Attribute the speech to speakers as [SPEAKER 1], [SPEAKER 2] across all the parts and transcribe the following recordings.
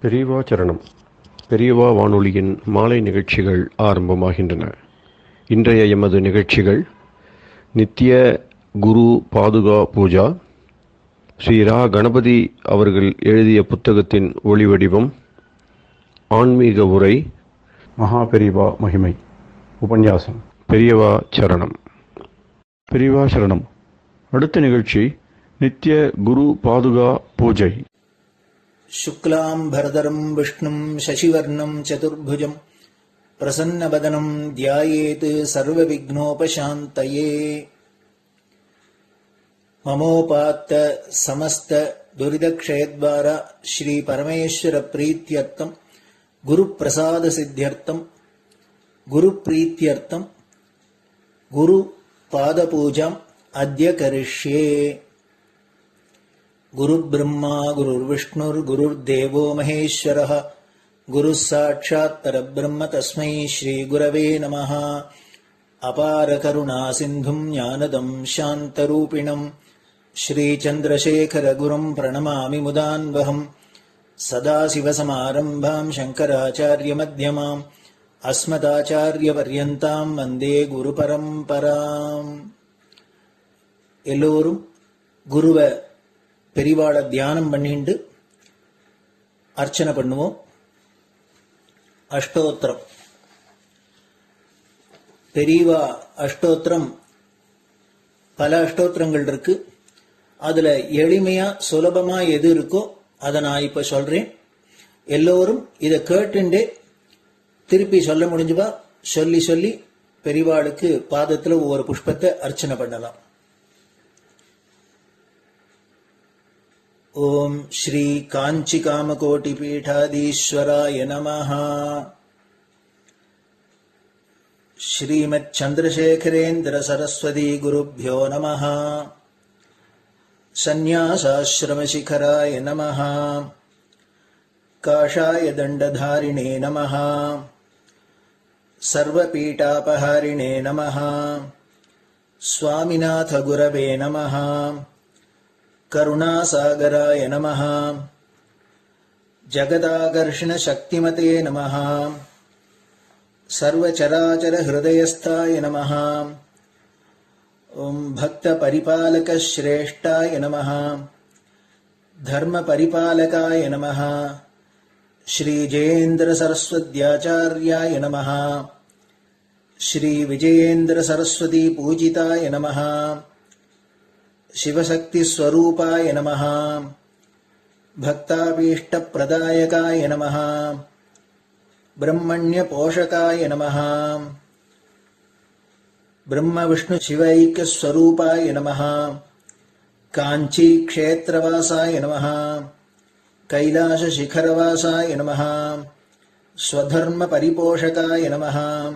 [SPEAKER 1] பெரியவா சரணம். பெரியவா வானொலியின் மாலை நிகழ்ச்சிகள் ஆரம்பமாகின்றன. இன்றைய எமது நிகழ்ச்சிகள் நித்திய குரு பாதுகா பூஜா, ஸ்ரீ ரா கணபதி அவர்கள் எழுதிய புத்தகத்தின் ஒளிவடிவம், ஆன்மீக உரை, மகா பெரியவா மகிமை, உபன்யாசம். பெரியவா சரணம். பெரியவா சரணம். அடுத்த நிகழ்ச்சி நித்திய குரு பாதுகா பூஜை.
[SPEAKER 2] शुक्लां भरदरं विष्णुं शशिवर्णं चतुर्भुजं प्रसन्नवदनं ध्यायेत् सर्वविघ्नोपशान्तये। ममोपात्त समस्त दुरितक्षयद्वारा श्री परमेश्वर प्रीत्यर्थं गुरुप्रसाद सिद्ध्यर्थं गुरुप्रीत्यर्थं गुरुपादपूजाम् अद्य करिष्ये। गुरुर्ब्रह्मा गुरुर्विष्णुर्गुरुर्देवो महेश्वरः गुरुः साक्षात् परब्रह्म तस्मै श्रीगुरवे नमः। अपारकरुणासिन्धुं ज्ञानदं शान्तरूपिणं श्रीचन्द्रशेखरगुरुं प्रणमामि मुदान्वहम्। सदाशिवसमारम्भां शङ्कराचार्यमध्यमाम् अस्मदाचार्यपर्यन्तां वन्दे गुरुपरम्पराम्. எல்லோரும் குருவை பெரிவாளை தியானம் பண்ணிண்டு அர்ச்சனை பண்ணுவோம். அஷ்டோத்திரம். பெரியவா அஷ்டோத்திரம் பல அஷ்டோத்திரங்கள் இருக்கு. அதுல எளிமையா சுலபமா எது இருக்கோ அதை நான் இப்ப சொல்றேன். எல்லோரும் இதை கேட்டுண்டே திருப்பி சொல்ல முடிஞ்சுவா சொல்லி சொல்லி பெரிவாளுக்கு பாதத்துல ஒவ்வொரு புஷ்பத்தை அர்ச்சனை பண்ணலாம். ओम श्री कांची कामकोटि पीठाधीश्वराय नमः. श्रीमत् चंद्रशेखरेन्द्र सरस्वती गुरुभ्यो नमः. संन्यासाश्रम शिखराय नमः. काषाय दंडधारिणे नमः. सर्वपीठापहारिणे नमः. स्वामिनाथ गुरवे नमः. करुणासागराय नमः. जगदाकर्षण शक्तिमते नमः. सर्वचराचर हृदयस्थाय नमः. ओम भक्त परिपालक श्रेष्ठाय नमः. धर्म परिपालकाय नमः. श्री जयेन्द्र सरस्वत्याचार्याय नमः. श्री विजयेन्द्र सरस्वती पूजिताय नमः. शिवशक्ति स्वरूपाय नमः. भक्ताभीष्ट प्रदायकाय नमः. ब्रह्मण्य पोषकाय नमः. ब्रह्म विष्णु शिवैक्य स्वरूपाय नमः. कांची क्षेत्रवासाय नमः. कैलाश शिखरवासाय नमः. स्वधर्म परिपोषकाय नमः.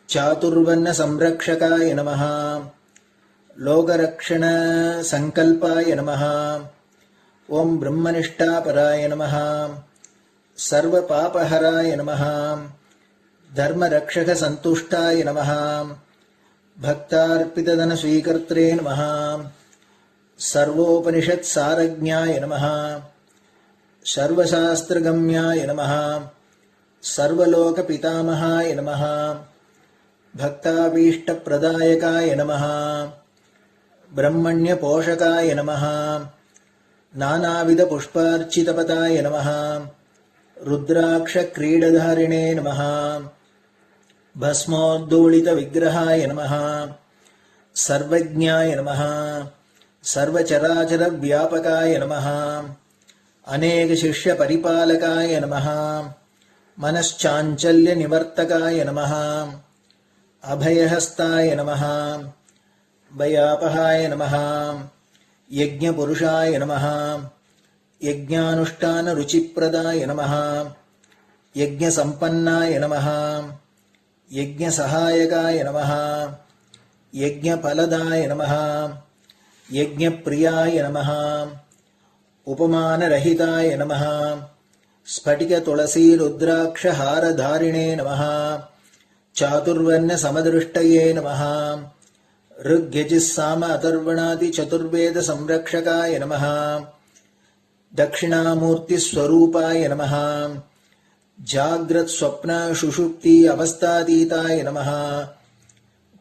[SPEAKER 2] चातुर्वर्ण संरक्षकाय नमः. लोकरक्षण संकल्पाय नमः. ओम ब्रह्मनिष्ठापराय नमः. सर्वपापहराय नमः. धर्मरक्षक संतुष्टाय नमः. भक्तार्पितधन स्वीकर्त्रे नमः. सर्वोपनिषत् सारज्ञाय नमः. सर्वशास्त्रगम्याय नमः. सर्वलोक पितामहाय नमः. भक्ताभीष्ट प्रदायकाय नमः. ब्रह्मण्य पोषकाय नमः. नानाविध पुष्पार्चितपताय नमः. रुद्राक्ष क्रीडधारिणे नमः. भस्मोद्दोलित विग्रहाय नमः. सर्वज्ञाय नमः. सर्वचराचर व्यापकाय नमः. अनेक शिष्य परिपालकाय नमः. मनश्चाञ्चल्य निवर्तकाय नमः. अभयहस्ताय नमः. भयापहाय नमः. यज्ञपुरुषाय नमः. यज्ञानुष्ठान रुचिप्रदाय नमः. यज्ञसम्पन्नाय नमः. यज्ञसहायकाय नमः. यज्ञफलदाय नमः. यज्ञप्रियाय नमः. उपमानरहिताय नमः. स्फटिक तुलसी रुद्राक्ष हारधारिणे नमः. चातुर्वर्ण समदृष्टये नमः. ऋग्यजुस्साम अथर्वणादि चतुर्वेद संरक्षकाय नमः. दक्षिणामूर्तिस्वरूपाय नमः जाग्रत् स्वप्न सुषुप्ति अवस्थातीताय नमः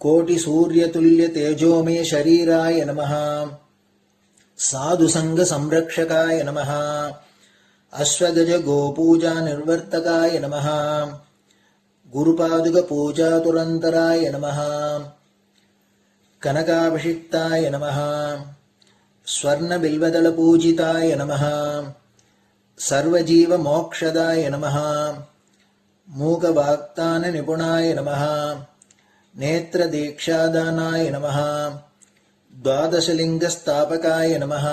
[SPEAKER 2] कोटिसूर्यतुल्यतेजोमय शरीराय नमः साधुसङ्गसंरक्षकाय नमः अश्वगज गोपूजा निर्वर्तकाय नमः गुरुपादुकपूजातुरन्तराय नमः कनकाभिषिक्ताय नमः स्वर्णबिल्वदलपूजिताय नमः सर्वजीवमोक्षदाय नमः मूकवाक्ताननिपुणाय नमः नेत्रदीक्षादानाय नमः द्वादशलिङ्गस्थापकाय नमः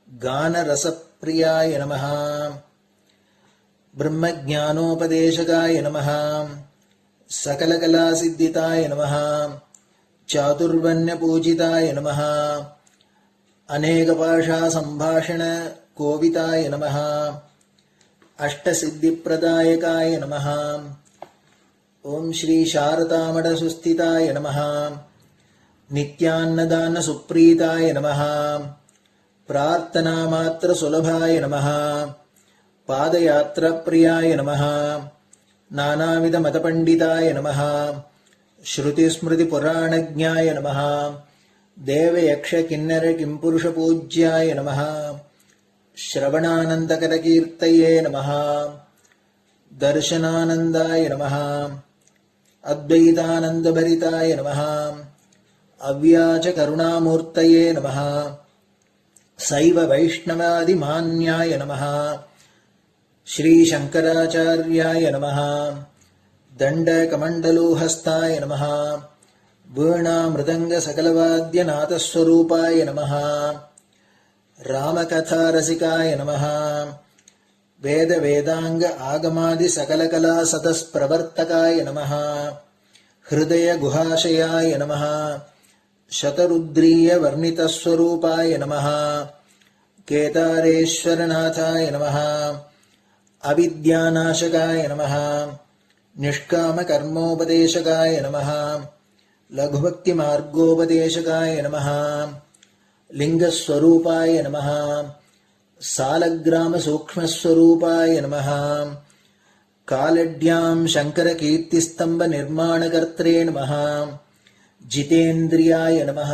[SPEAKER 2] गानरसप्रियाय नमः ब्रह्मज्ञानोपदेशकाय नमः सकलकलासिद्धिताय नमः चातुर्वर्ण्यपूजिताय नमः अनेकभाषासम्भाषण कोविताय नमः अष्टसिद्धिप्रदायकाय नमः ओम श्री शारदामठसुस्थिताय नमः नित्यान्नदानसुप्रीताय नमः प्रार्थनामात्रसुलभाय नमः पादयात्राप्रियाय नमः नानाविधमतपण्डिताय नमः श्रुतिस्मृतिपुराणज्ञाय नमः देवयक्षकिन्नरकिंपुरुषपूज्याय नमः श्रवणानन्दकरकीर्तये नमः दर्शनानन्दाय नमः अद्वैतानन्दभरिताय नमः अव्याजकरुणामूर्तये नमः शैव वैष्णवादिमान्याय नमः श्रीशङ्कराचार्याय नमः दण्डकमण्डलोहस्ताय नमः वीणामृदङ्गसकलवाद्यनाथस्वरूपाय नमः रामकथारसिकाय नमः वेदवेदाङ्ग आगमादिसकलकलासतस्प्रवर्तकाय नमः हृदयगुहाशयाय नमः शतरुद्रीयवर्णितस्वरूपाय नमः केदारेश्वरनाथाय नमः अविद्यानाशकाय नमः निष्कामकर्मोपदेशकाय नमः लघुभक्तिमार्गोपदेशकाय नमः लिङ्गस्वरूपाय नमः सालग्रामसूक्ष्मस्वरूपाय नमः कालड्यां शङ्करकीर्तिस्तम्भनिर्माणकर्त्रे नमः जितेन्द्रियाय नमः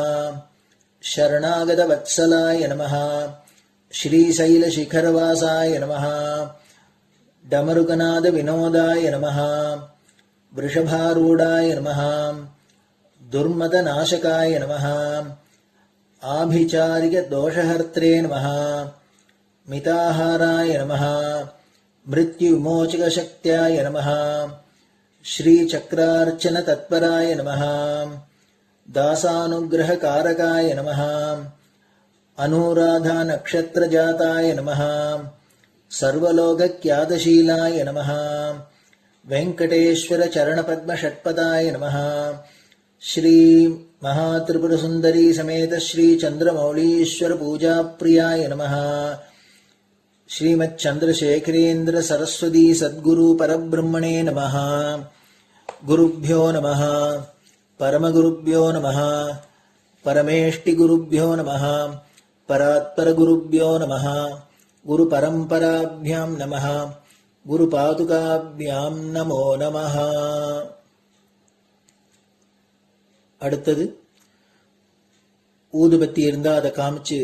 [SPEAKER 2] शरणागतवत्सलाय नमः श्रीशैलशिखरवासाय नमः डमरुकनादविनोदाय नमः वृषभारूढाय नमः दुर्मदनाशकाय नमः आभिचारिकदोषहर्त्रे नमः मिताहाराय नमः मृत्युविमोचकशक्त्याय नमः श्रीचक्रार्चनतत्पराय नमः दासानुग्रहकारकाय नमः अनुराधानक्षत्रजाताय नमः सर्वलोकख्यातशीलाय नमः वेङ्कटेश्वरचरणपद्मषट्पदाय नमः श्री महात्रिपुरसुन्दरी समेत श्री चन्द्रमौलीश्वर पूजाप्रियाय नमः श्रीमच्चन्द्रशेखरेन्द्र सरस्वती सद्गुरु परब्रह्मणे नमः गुरुभ्यो नमः परमगुरुभ्यो नमः परमेष्टिगुरुभ्यो नमः परात्परगुरुभ्यो नमः गुरुपरम्पराभ्यां नमः गुरुपादुकाभ्यां नमो नमः. அடுத்தது ஊதுபத்தி இருந்தா அதை காமிச்சு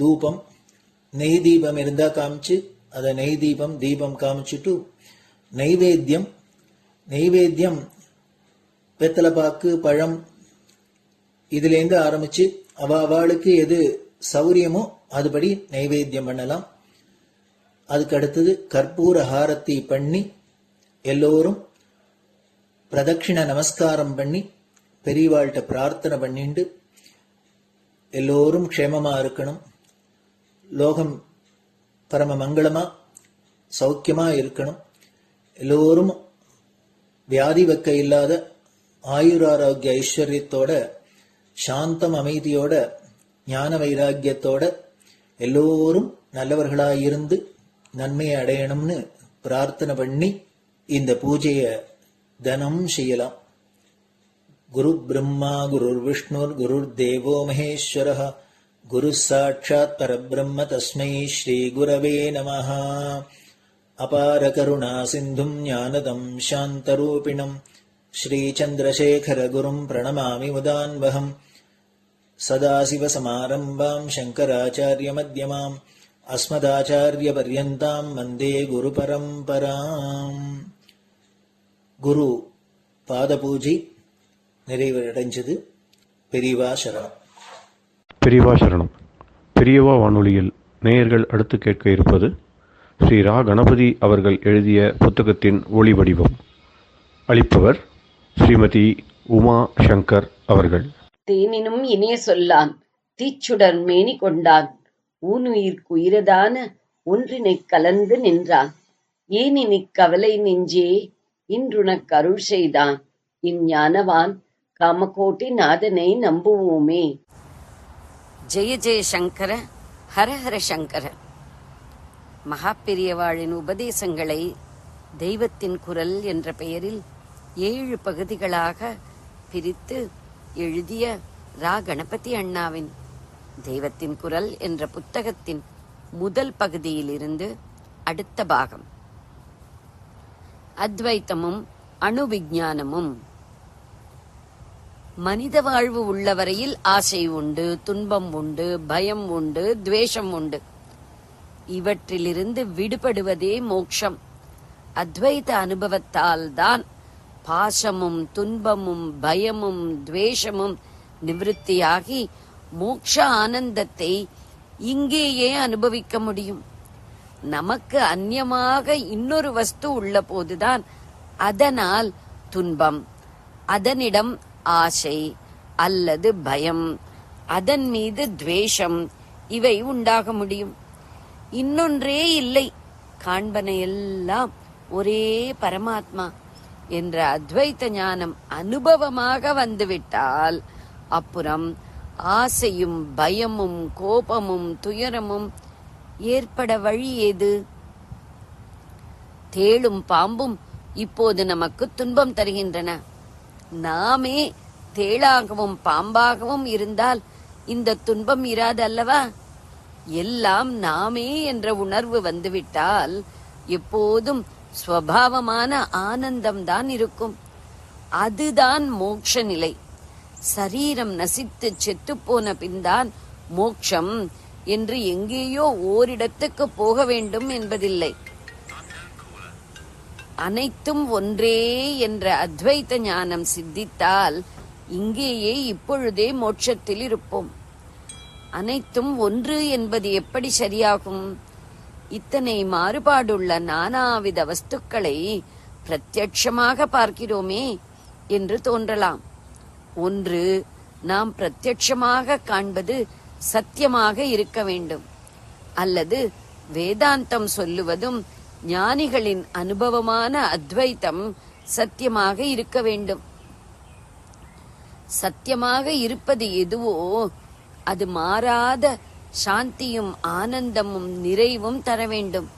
[SPEAKER 2] தூபம், நெய் தீபம் இருந்தா காமிச்சு அதை நெய் தீபம் தீபம் காமிச்சுட்டு நைவேத்தியம் வெத்தலைப்பாக்கு பழம் இதுலேருந்து ஆரம்பிச்சு அவளுக்கு எது சௌரியமோ அதுபடி நைவேத்தியம் பண்ணலாம். அதுக்கு அடுத்தது கற்பூர ஹாரத்தி பண்ணி எல்லோரும் பிரதட்சிண நமஸ்காரம் பண்ணி பெரியவாள்கிட்ட பிரார்த்தனை பண்ணிண்டு எல்லோரும் க்ஷேமமா இருக்கணும், லோகம் பரம மங்களமா சௌக்கியமா இருக்கணும், எல்லோரும் வியாதி வெக்க இல்லாத ஆயுராரோக்கிய ஐஸ்வர்யத்தோட சாந்தம் அமைதியோட ஞான வைராக்கியத்தோட எல்லோரும் நல்லவர்களாயிருந்து நன்மையை அடையணும்னு பிரார்த்தனை பண்ணி இந்த பூஜையை தினம் செய்யலாம். குரு பிரம்மா குருர் விஷ்ணுர் குருர் தேவோ மகேஸ்வரः குரு சாட்சாத் பரபிரம்ம தஸ்மை ஸ்ரீ குரவே நமஹ. அபார கருணா சிந்தும் ஞானதம் சாந்தரூபிணம் ஸ்ரீ சந்திரசேகர குரும் பிரணமாமி முதான்வகம். சதாசிவசமாரம்பாம் சங்கராச்சாரிய மத்யமாம் அஸ்மதாச்சாரிய பர்யந்தாம் வந்தே குரு பரம்பராம். குரு பாத பூஜை நிறைவடைஞ்சது. பெரியவா சரணம்.
[SPEAKER 1] பெரியவா சரணம். பெரியவா வானொலியில் நேயர்கள் அடுத்து கேட்க இருப்பது ஸ்ரீ ரா கணபதி அவர்கள் எழுதிய புத்தகத்தின் ஒளி வடிவம். அளிப்பவர் ஸ்ரீமதி உமா சங்கர் அவர்கள்.
[SPEAKER 3] தேனினும் இனிய சொல்லான் தீச்சுடர் மேனி கொண்டான் ஊனுயிர்க்கு உயிரதான ஒன்றினைக் கலந்து நின்றான் ஏனினிக் கவலை நெஞ்சே இன்றுனக் அருள் செய்தான் இஞ்ஞானவான் காமகோட்டி நாதனை நம்புவோமே. ஜெய ஜெய சங்கர, ஹரஹர சங்கர. மகாபெரியவாளின் உபதேசங்களை தெய்வத்தின் குரல் என்ற பெயரில் 7 பகுதிகளாக பிரித்து எழுதிய ரா கணபதி அண்ணாவின் தெய்வத்தின் குரல் என்ற புத்தகத்தின் முதல் பகுதியிலிருந்து அடுத்த பாகம். அத்வைத்தமும் அணுவிஞ்ஞானமும். மனித வாழ்வு உள்ளவரையில் ஆசை உண்டு, துன்பம் உண்டு, பயம் உண்டு, துவேஷம் உண்டு. இவற்றிலிருந்து விடுபடுவதே மோட்சம். அத்வைத அனுபவத்தால் தான் பாசமும் துன்பமும் பயமும் துவேஷமும் நிவிருத்தியாகி மோட்ச ஆனந்தத்தை இங்கேயே அனுபவிக்க முடியும். நமக்கு அந்நியமாக இன்னொரு வஸ்து உள்ள போதுதான் அதனால் துன்பம், அதனிடம் ஆசை அல்லது பயம், அதன் மீது துவேஷம் இவை உண்டாக முடியும். இன்னொன்றே இல்லை, காண்பன எல்லாம் ஒரே பரமாத்மா என்ற அத்வைத ஞானம் அனுபவமாக வந்துவிட்டால் அப்புறம் ஆசையும் பயமும் கோபமும் துயரமும் ஏற்பட வழி ஏது? தேளும் பாம்பும் இப்போது நமக்கு துன்பம் தருகின்றன. நாமே தேளாகவும் பாம்பாகவும் இருந்தால் இந்த துன்பம் இராது அல்லவா? எல்லாம் நாமே என்ற உணர்வு வந்துவிட்டால் எப்போதும் ஸ்வபாவமான ஆனந்தம்தான் இருக்கும். அதுதான் மோட்ச நிலை. சரீரம் நசித்து செத்துப்போன பின்தான் மோட்சம் என்று எங்கேயோ ஓரிடத்துக்கு போக வேண்டும் என்பதில்லை. அனைத்தும் ஒன்றே என்ற அத்வைத ஞானம் சித்தித்தால் இங்கேயே இப்பொழுதே மோட்சத்தில் இருப்போம். அனைத்தும் ஒன்று என்பது எப்படி சரியாகும்? இத்தனை மாறுபாடுள்ள நானாவித வஸ்துக்களை பிரத்யட்சமாக பார்க்கிறோமே என்று தோன்றலாம். ஒன்று, நாம் பிரத்யட்சமாக காண்பது சத்தியமாக இருக்க வேண்டும், அல்லது வேதாந்தம் சொல்லுவதும் ஞானிகளின் அனுபவமான அத்வைத்தம் சத்தியமாக இருக்க வேண்டும். சத்தியமாக இருப்பது எதுவோ அது மாறாத சாந்தியும் ஆனந்தமும் நிறைவும் தர வேண்டும்.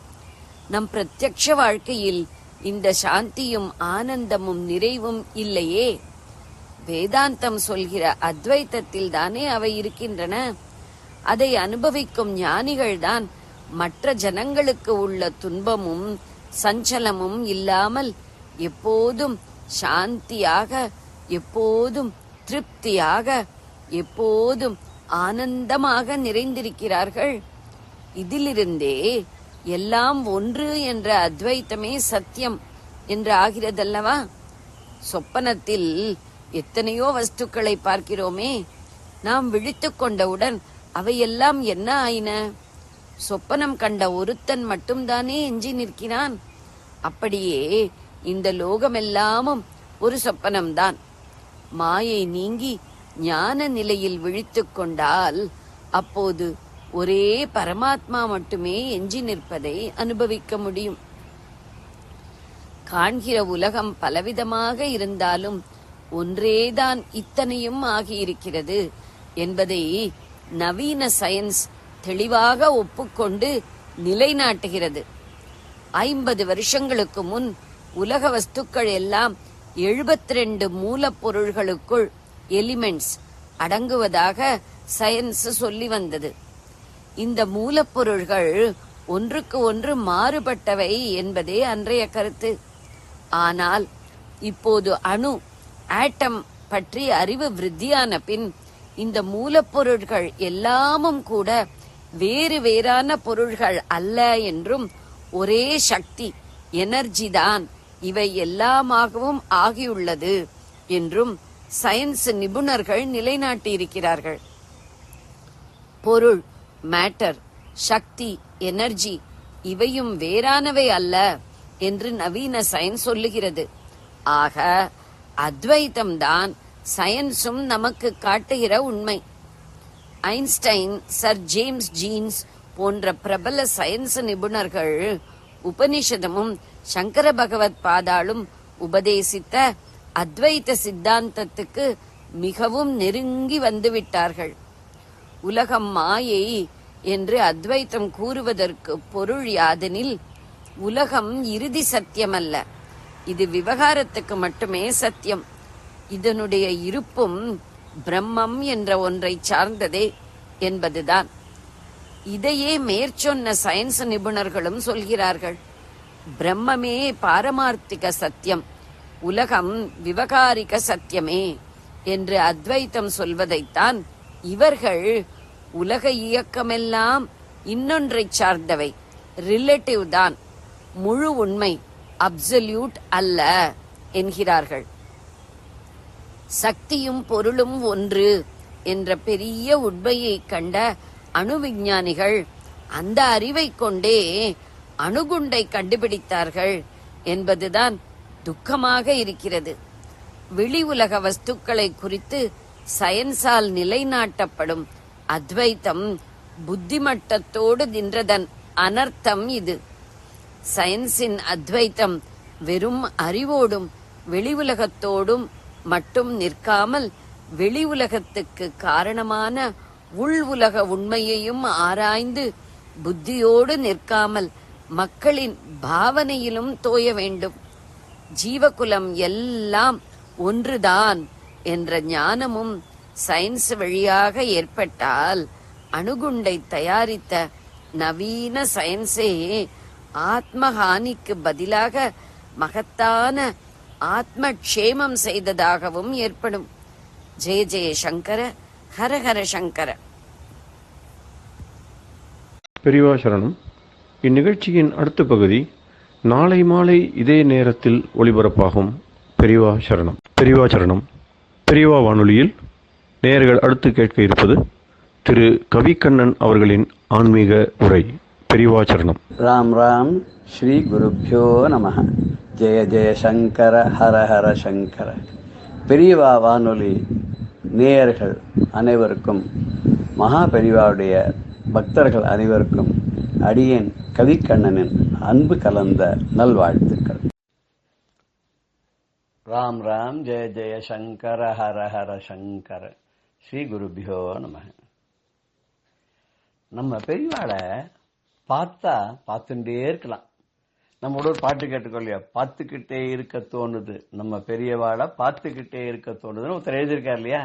[SPEAKER 3] நம் பிரத்யக்ஷ வாழ்க்கையில் இந்த சாந்தியும் ஆனந்தமும் நிறைவும் இல்லையே. வேதாந்தம் சொல்கிற அத்வைத்தத்தில் தானே அவை இருக்கின்றன. அதை அனுபவிக்கும் ஞானிகள்தான் மற்ற ஜனங்களுக்கு உள்ள துன்பமும் சஞ்சலமும் இல்லாமல் எப்போதும் சாந்தியாக, எப்போதும் திருப்தியாக, எப்போதும் ஆனந்தமாக நிறைந்திருக்கிறார்கள். இதிலிருந்தே எல்லாம் ஒன்று என்ற அத்வைத்தமே சத்தியம் என்று ஆகிறதல்லவா? சொப்பனத்தில் எத்தனையோ வஸ்துக்களை பார்க்கிறோமே, நாம் விழித்துக் கொண்டவுடன் அவையெல்லாம் என்ன ஆயின? சொப்பனம் கண்ட ஒருத்தன் மட்டும்தானே எஞ்சி நிற்கிறான். அப்படியே இந்த லோகமெல்லாமும் ஒரு சொப்பனம்தான். மாயை நீங்கி ஞான நிலையில் விழித்துக் கொண்டால் அப்போது ஒரே பரமாத்மா மட்டுமே எஞ்சி நிற்பதை அனுபவிக்க முடியும். காண்கிற உலகம் பலவிதமாக இருந்தாலும் ஒன்றேதான் இத்தனையும் ஆகியிருக்கிறது என்பதை நவீன சயின்ஸ் தெளிவாக ஒப்புக்கொண்டு நிலைநாட்டுகிறது. 50 வருஷங்களுக்கு முன் உலக வஸ்துக்கள் எல்லாம் 72 மூலப்பொருள்களுக்குள் எலிமெண்ட்ஸ் அடங்குவதாக சயின்ஸ் சொல்லி வந்தது. இந்த மூலப்பொருள்கள் ஒன்றுக்கு ஒன்று மாறுபட்டவை என்பதே அன்றைய கருத்து. ஆனால் இப்போது அணு ஆட்டம் பற்றி அறிவு விருத்தியான பின் இந்த மூலப்பொருள்கள் எல்லாமும் கூட வேறு வேறான பொருள்கள் அல்ல என்றும் ஒரே சக்தி எனர்ஜி தான் இவை எல்லாமாகவும் ஆகியுள்ளது என்றும் சயின்ஸ் நிபுணர்கள் நிலைநாட்டியிருக்கிறார்கள். பொருள், மேட்டர், சக்தி, எனர்ஜி இவையும் வேறானவை அல்ல என்று நவீன சயின்ஸ் சொல்லுகிறது. ஆக அத்வைத்தம் தான் சயின்ஸும் நமக்கு காட்டுகிற உண்மை. ஐன்ஸ்டைன், சர் ஜேம்ஸ் ஜீன்ஸ் போன்ற பிரபல சயின்ஸ் நிபுணர்கள் உபனிஷதமும் சங்கர பகவத் பாதாளும் உபதேசித்த அத்வைத்த சித்தாந்தத்துக்கு மிகவும் நெருங்கி வந்துவிட்டார்கள். உலகம் மாயை என்று அத்வைத்தம் கூறுவதற்கு பொருள் யாதெனில், உலகம் இறுதி சத்தியமல்ல, இது விவகாரத்துக்கு மட்டுமே சத்தியம். இதனுடைய இருப்பும் பிரம்மம் என்ற ஒன்றை சார்ந்ததே என்பதுதான். இதையே மேற்சொன்ன சயின்ஸ் நிபுணர்களும் சொல்கிறார்கள். பிரம்மமே பாரமார்த்திக சத்தியம், உலகம் விவகாரிக சத்தியமே என்று அத்வைத்தம் சொல்வதைத்தான் இவர்கள் உலக இயக்கமெல்லாம் இன்னொன்றை சார்ந்தவை, ரிலேட்டிவ் தான், முழு உண்மை, அப்சல்யூட் அல்ல என்கிறார்கள். சக்தியும் பொருளும் ஒன்று என்ற பெரிய உண்மையை கண்ட அணு விஞ்ஞானிகள் அந்த அறிவை கொண்டே அணுகுண்டை கண்டுபிடித்தார்கள் என்பதுதான் துக்கமாக இருக்கிறது. வெளி உலக வஸ்துக்களை குறித்து சயின்ஸால் நிலைநாட்டப்படும் அத்வைத்தம் புத்திமட்டத்தோடு நின்றதன் அனர்த்தம் இது. சயின்ஸின் அத்வைத்தம் வெறும் அறிவோடும் வெளி உலகத்தோடும் மட்டும் நிற்காமல் வெளி உலகத்துக்கு காரணமான உள் உலக உண்மையையும் ஆராய்ந்து புத்தியோடு நிற்காமல் மக்களின் பாவனையிலும் தோய வேண்டும். ஜீவகுலம் எல்லாம் ஒன்றுதான் என்ற ஞானமும் சயின்ஸ் வழியாக ஏற்பட்டால் அணுகுண்டை தயாரித்த நவீன சயின்ஸே ஆத்மஹானிக்கு பதிலாக மகத்தான ஆத்மக்ஷேமம் செய்ததாகவும் ஏற்படும். ஜெய ஜெய சங்கர, ஹர ஹர சங்கர.
[SPEAKER 1] பெரியவா சரணம். இந்நிகழ்ச்சியின் அடுத்த பகுதி நாளை மாலை இதே நேரத்தில் ஒளிபரப்பாகும். பெரியவா சரணம். பெரியவா சரணம். பெரியவா வானொலியில் நேயர்கள் அடுத்து கேட்க இருப்பது திரு கவிக்கண்ணன் அவர்களின் ஆன்மீக உரை. பெரியவா சரணம்.
[SPEAKER 4] ராம் ராம். ஸ்ரீ குருப்யோ நமஹ. ஜெய ஜெய சங்கர, ஹர ஹர சங்கர. பெரியவா வானொலி நேயர்கள் அனைவருக்கும், மகா பெரியவாவுடைய பக்தர்கள் அனைவருக்கும் அடியேன் கவிக்கண்ணனின் அன்பு கலந்த நல்வாழ்த்துக்கள். ராம் ராம். ஜெய ஜெய சங்கர, ஹர ஹர சங்கர. ஸ்ரீ குருபியோ நமஹ. நம்ம பெரியவாளை பார்த்தா பார்த்துட்டே இருக்கலாம். நம்மளோட ஒரு பாட்டு கேட்டுக்கொள்ளையா, பார்த்துக்கிட்டே இருக்க தோணுது, நம்ம பெரியவாளை பார்த்துக்கிட்டே இருக்க தோணுதுன்னு ஒருத்தர் எழுதியிருக்கார் இல்லையா.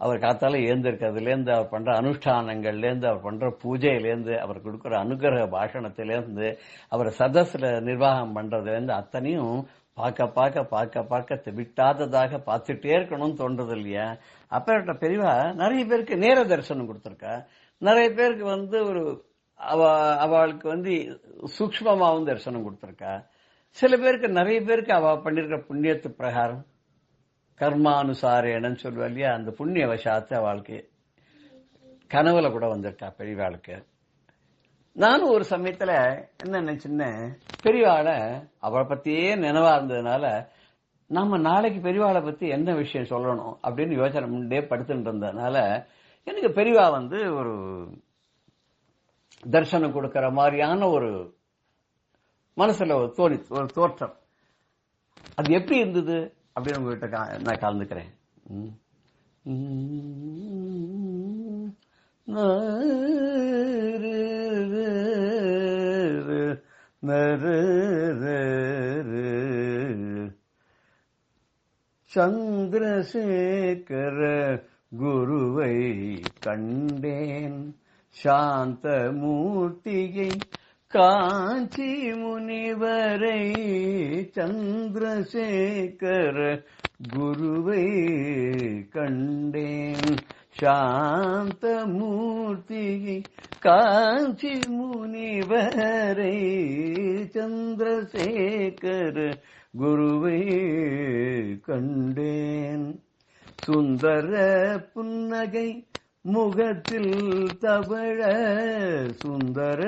[SPEAKER 4] அவர் காத்தால ஏந்திருக்கிறதுலேருந்து, அவர் பண்ற அனுஷ்டானங்கள்லேருந்து, அவர் பண்ற பூஜையிலேருந்து, அவர் கொடுக்குற அனுகிரக பாஷணத்திலேருந்து, அவர் சதஸ்ல நிர்வாகம் பண்றதுலேருந்து அத்தனையும் பார்க்க பார்க்க பார்க்க பார்க்க விட்டாததாக பார்த்துட்டே இருக்கணும்னு தோன்றது இல்லையா. அப்ப பெரியவா நிறைய பேருக்கு நேர தரிசனம் கொடுத்துருக்கா. நிறைய பேருக்கு ஒரு அவளுக்கு சூக்ஷ்மமாவும் தரிசனம் கொடுத்துருக்கா. சில பேருக்கு, நிறைய பேருக்கு அவ பண்ணிருக்க புண்ணியத்து பிரகாரம் கர்மானுசாரேனன்னு சொல்லுவா இல்லையா, அந்த புண்ணிய வசாத்து அவளுக்கு கனவுல கூட வந்திருக்கா பெரியவாளுக்கு. நானும் ஒரு சமயத்துல என்ன நினைச்சுன்னு, பெரியவாளை அவளை பத்தியே நினைவா இருந்ததுனால நாம நாளைக்கு பெரியவாளை பத்தி என்ன விஷயம் சொல்லணும் அப்படின்னு யோசனை முன்னே படுத்துட்டு இருந்ததுனால எனக்கு பெரியவா ஒரு தரிசனம் கொடுக்கிற மாதிரியான ஒரு மனசுல ஒரு தோற்றம். அது எப்படி இருந்தது அப்படின்னு உங்ககிட்ட நான் கலந்துக்கிறேன். சந்திரசேகர குருவை கண்டேன். சாந்த மூர்த்தியை காஞ்சி முனிவரை சந்திரசேகர குருவை கண்டேன். சாந்த மூர்த்தியை காஞ்சி முனிவரை சந்திரசேகர குருவை கண்டேன். சுந்தர புன்னகை முகத்தில் தவழ, சுந்தர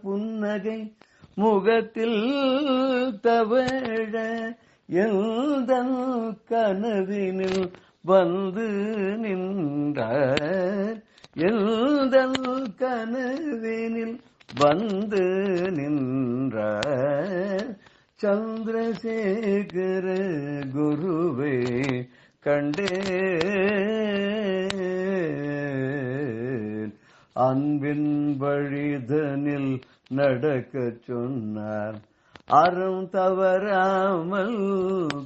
[SPEAKER 4] புன்னகை முகத்தில் தவழ, எந்தன் கனவினில் வந்து நின்றார், எந்தன் கனவினில் வந்து நின்றார். சந்திரசேகர குருவே கண்டேன். அன்பின் வழிதனில் நடக்க சொன்னார், அறம் தவறாமல்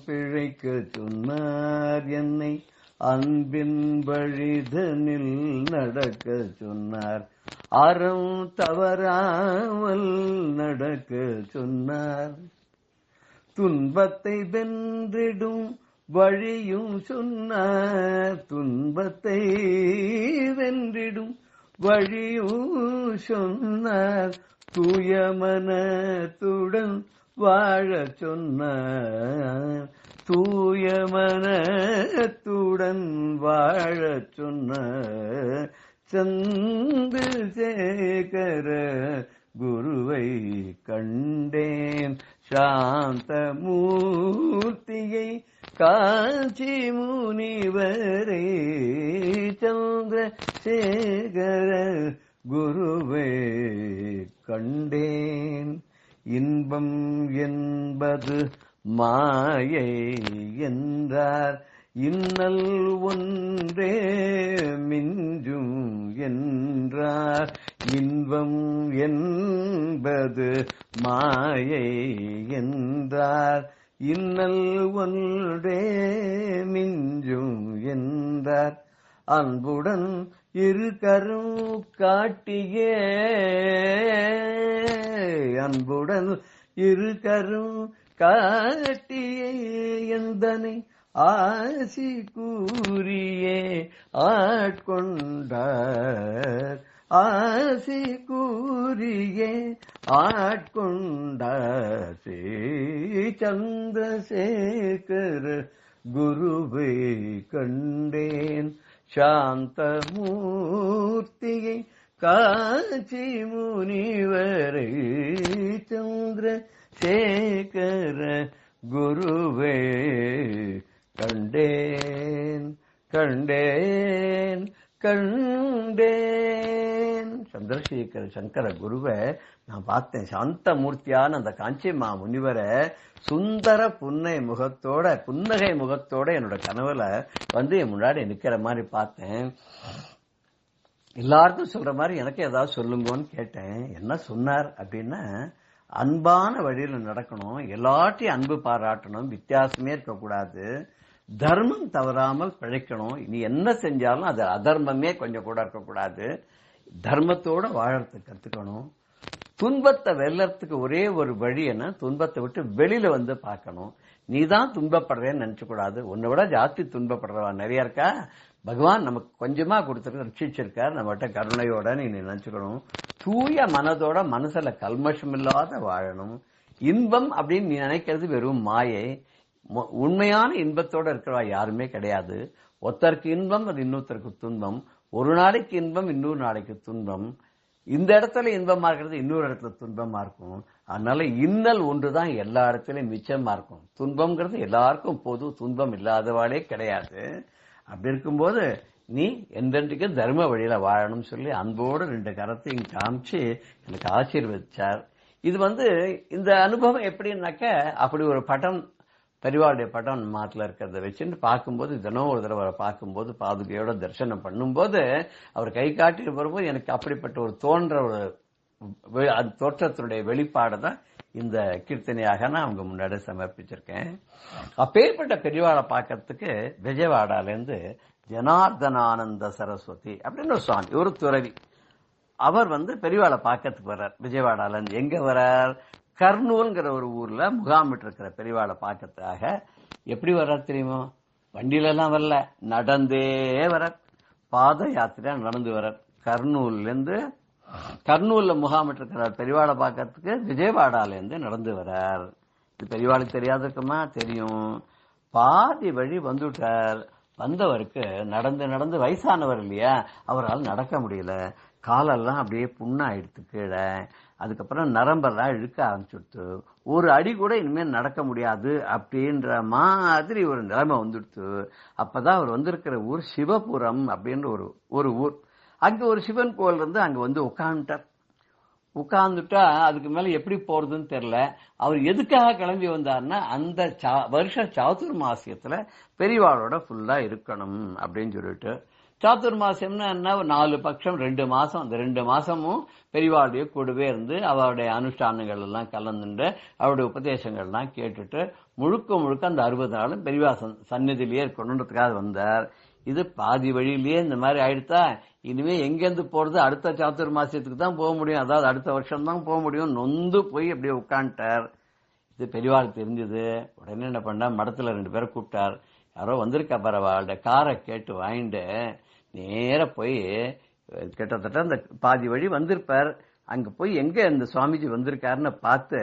[SPEAKER 4] பிழைக்க சொன்னார். என்னை அன்பின் வழிதனில் நடக்க சொன்னார், அறம் தவறாமல் நடக்க சொன்னார். துன்பத்தை வென்றிடும் வழியும் சொன்னார், துன்பத்தை வென்றிடும் வழியும் சொன்னார். தூய மனத்துடன் வாழச் சொன்னார், தூய மனத்துடன் வாழச் சொன்னார். சந்திரசேகர குருவை கண்டேன். சாந்த மூர்த்தியை காஞ்சி முனிவரே சந்திரசேகர குருவே கண்டேன். இன்பம் என்பது மாயை என்றார், இன்னல் ஒன்றே மிஞ்சும் என்றார். இன்பம் என்பது மாயை என்றார், இன்னல் ஒன்றே மிஞ்சும் என்றார். அன்புடன் இரு கரம் காட்டியே, அன்புடன் இரு கரம் காட்டியே எந்தனை ஆசி கூறியே ஆட்கொண்டார், ஆசி கூறியே ஆட்கொண்டார். ஸ்ரீ சந்திரசேகர குருவை கண்டேன். சாந்த மூர்த்தியை காஞ்சி முனிவரை சந்திரசேகர குருவே கண்டேன், கண்டேன், கண்டேன். சந்திரசேகர சங்கர குருவை நான் பார்த்தேன். சாந்த மூர்த்தியான அந்த காஞ்சி முனிவரை சுந்தர புன்னகை முகத்தோட என்னோட கனவுல வந்து என் முன்னாடி நிக்கிற மாதிரி பார்த்தேன். எல்லாருக்கும் சொல்ற மாதிரி எனக்கு ஏதாவது சொல்லுங்கன்னு கேட்டேன். என்ன சொன்னார் அப்படின்னா, அன்பான வழியில நடக்கணும், எல்லாத்தையும் அன்பு பாராட்டணும், வித்தியாசமே இருக்கக்கூடாது, தர்மம் தவறாமல் பிழைக்கணும். நீ என்ன செஞ்சாலும் அது அதர்மமே கொஞ்சம் கூட இருக்கக்கூடாது, தர்மத்தோட வாழறதுக்கு கத்துக்கணும். துன்பத்தை வெல்லறதுக்கு ஒரே ஒரு வழி என்ன, துன்பத்தை விட்டு வெளியில வந்து பார்க்கணும். நீ தான் துன்பப்படுறேன்னு நினைச்ச கூடாது, உன்னை விட ஜாஸ்தி துன்பப்படுறவா நிறைய இருக்கா. பகவான் நமக்கு கொஞ்சமா கொடுத்துட்டு ரட்சிச்சிருக்கார், நம்மகிட்ட கருணையோட நீ நினைச்சுக்கணும். தூய மனதோட மனசுல கல்மஷம் இல்லாத வாழணும். இன்பம் அப்படின்னு நீ நினைக்கிறது வெறும் மாயை. உண்மையான இன்பத்தோட இருக்கிறவா யாருமே கிடையாது. ஒருத்தருக்கு இன்பம் அது இன்னொருத்தருக்கு துன்பம். ஒரு நாளைக்கு இன்பம் இன்னொரு நாளைக்கு துன்பம். இந்த இடத்துல இன்பமா இருக்கிறது இன்னொரு இடத்துல துன்பமா இருக்கும். அதனால இன்னல் ஒன்றுதான் எல்லா இடத்துலயும் மிச்சமா இருக்கும். துன்பம்ங்கிறது எல்லாருக்கும் பொது, துன்பம் இல்லாதவாளே கிடையாது. அப்படி இருக்கும்போது நீ என்றென்றைக்கு தர்ம வழியில வாழணும்னு சொல்லி அன்போடு 2 கரத்தையும் காமிச்சு எனக்கு ஆசீர்வதிச்சார். இது இந்த அனுபவம் எப்படின்னாக்க, அப்படி ஒரு படம், பெரியவாளுடைய படம் மாட்டில் இருக்கிறத வச்சுட்டு பார்க்கும்போது, தினம் ஒரு தடவை பார்க்கும்போது, பாதுகையோட தரிசனம் பண்ணும்போது, அவர் கை காட்டி வரும்போது எனக்கு அப்படிப்பட்ட ஒரு தோற்றத்தினுடைய வெளிப்பாடு தான் இந்த கீர்த்தனையாக நான் அவங்க முன்னாடி சமர்ப்பிச்சிருக்கேன். அப்பேற்பட்ட பெரியவாளை பார்க்கறதுக்கு விஜயவாடால இருந்து ஜனார்தனானந்த சரஸ்வதி அப்படின்னு ஒரு சுவாமி, ஒரு துறவி. அவர் பெரியவாளை பார்க்கறதுக்கு வர்றார். விஜயவாடால இருந்து எங்க வர்றார்? கர்னூல்ங்கிற ஒரு ஊர்ல முகாமிட்டு இருக்கிற பெரியவாளை பார்க்கறதுக்காக. எப்படி வர்றார் தெரியுமோ? வண்டியில எல்லாம் வரல, நடந்தே வர்றார். பாத யாத்திரையா நடந்து வர்றார். கர்னூல்ல முகாமிட்டு இருக்கிற பெரியவாளை பார்க்கறதுக்கு விஜயவாடால இருந்து நடந்து வர்றார். இது பெரியவாளுக்கு தெரியாதுக்குமா? தெரியும். பாதி வழி வந்துட்டார். வந்தவருக்கு நடந்து வயசானவர் இல்லையா, அவரால் நடக்க முடியல. காலெல்லாம் அப்படியே புண்ணாயிடுத்து கீழே. அதுக்கப்புறம் நரம்பெல்லாம் இழுக்க ஆரம்பிச்சுடுத்து. ஒரு அடி கூட இனிமேல் நடக்க முடியாது அப்படின்ற மாதிரி ஒரு நிலைமை வந்துடுத்து. அப்பதான் அவர் வந்திருக்கிற ஊர் சிவபுரம் அப்படின்ற ஒரு ஊர். அங்க ஒரு சிவன் கோவில் இருந்து அங்க உட்கார்ந்துட்டா அதுக்கு மேல எப்படி போறதுன்னு தெரியல. அவர் எதுக்காக கிளம்பி வந்தார்னா, அந்த வருஷ சாதுர்மாசியத்துல பெரியவாளோட ஃபுல்லா இருக்கணும் அப்படின்னு சொல்லிட்டு. சாதுர்மாசியம்னா என்ன? 4 பட்சம் 2 மாசம். அந்த 2 மாசமும் பெரியவாளுடைய கூடவே இருந்து அவருடைய அனுஷ்டானங்கள் எல்லாம் கலந்துட்டு அவருடைய உபதேசங்கள் எல்லாம் கேட்டுட்டு முழுக்க அந்த 60 நாளும் பெரியவா சந்நிதியிலேயே இருக்கணுன்றதுக்காக வந்தார். இது பாதி வழியிலேயே இந்த மாதிரி ஆயிடுத்தா, இனிமே எங்கேருந்து போறது? அடுத்த சாதுர்மாசியத்துக்கு தான் போக முடியும், அதாவது அடுத்த வருஷம் தான் போக முடியும். நொந்து போய் அப்படியே உட்காந்துட்டார். இது பெரியவாளுக்கு தெரிஞ்சது. உடனே என்ன பண்ணா, மடத்துல 2 பேரை கூப்பிட்டார். யாரோ வந்திருக்கா பரவாயில்ல, காரை கேட்டு வாங்கிட்டு நேர போய் கிட்டத்தட்ட அந்த பாதி வழி வந்திருப்பார். அங்க போய் எங்க இந்த சுவாமிஜி வந்திருக்காருன்னு பார்த்து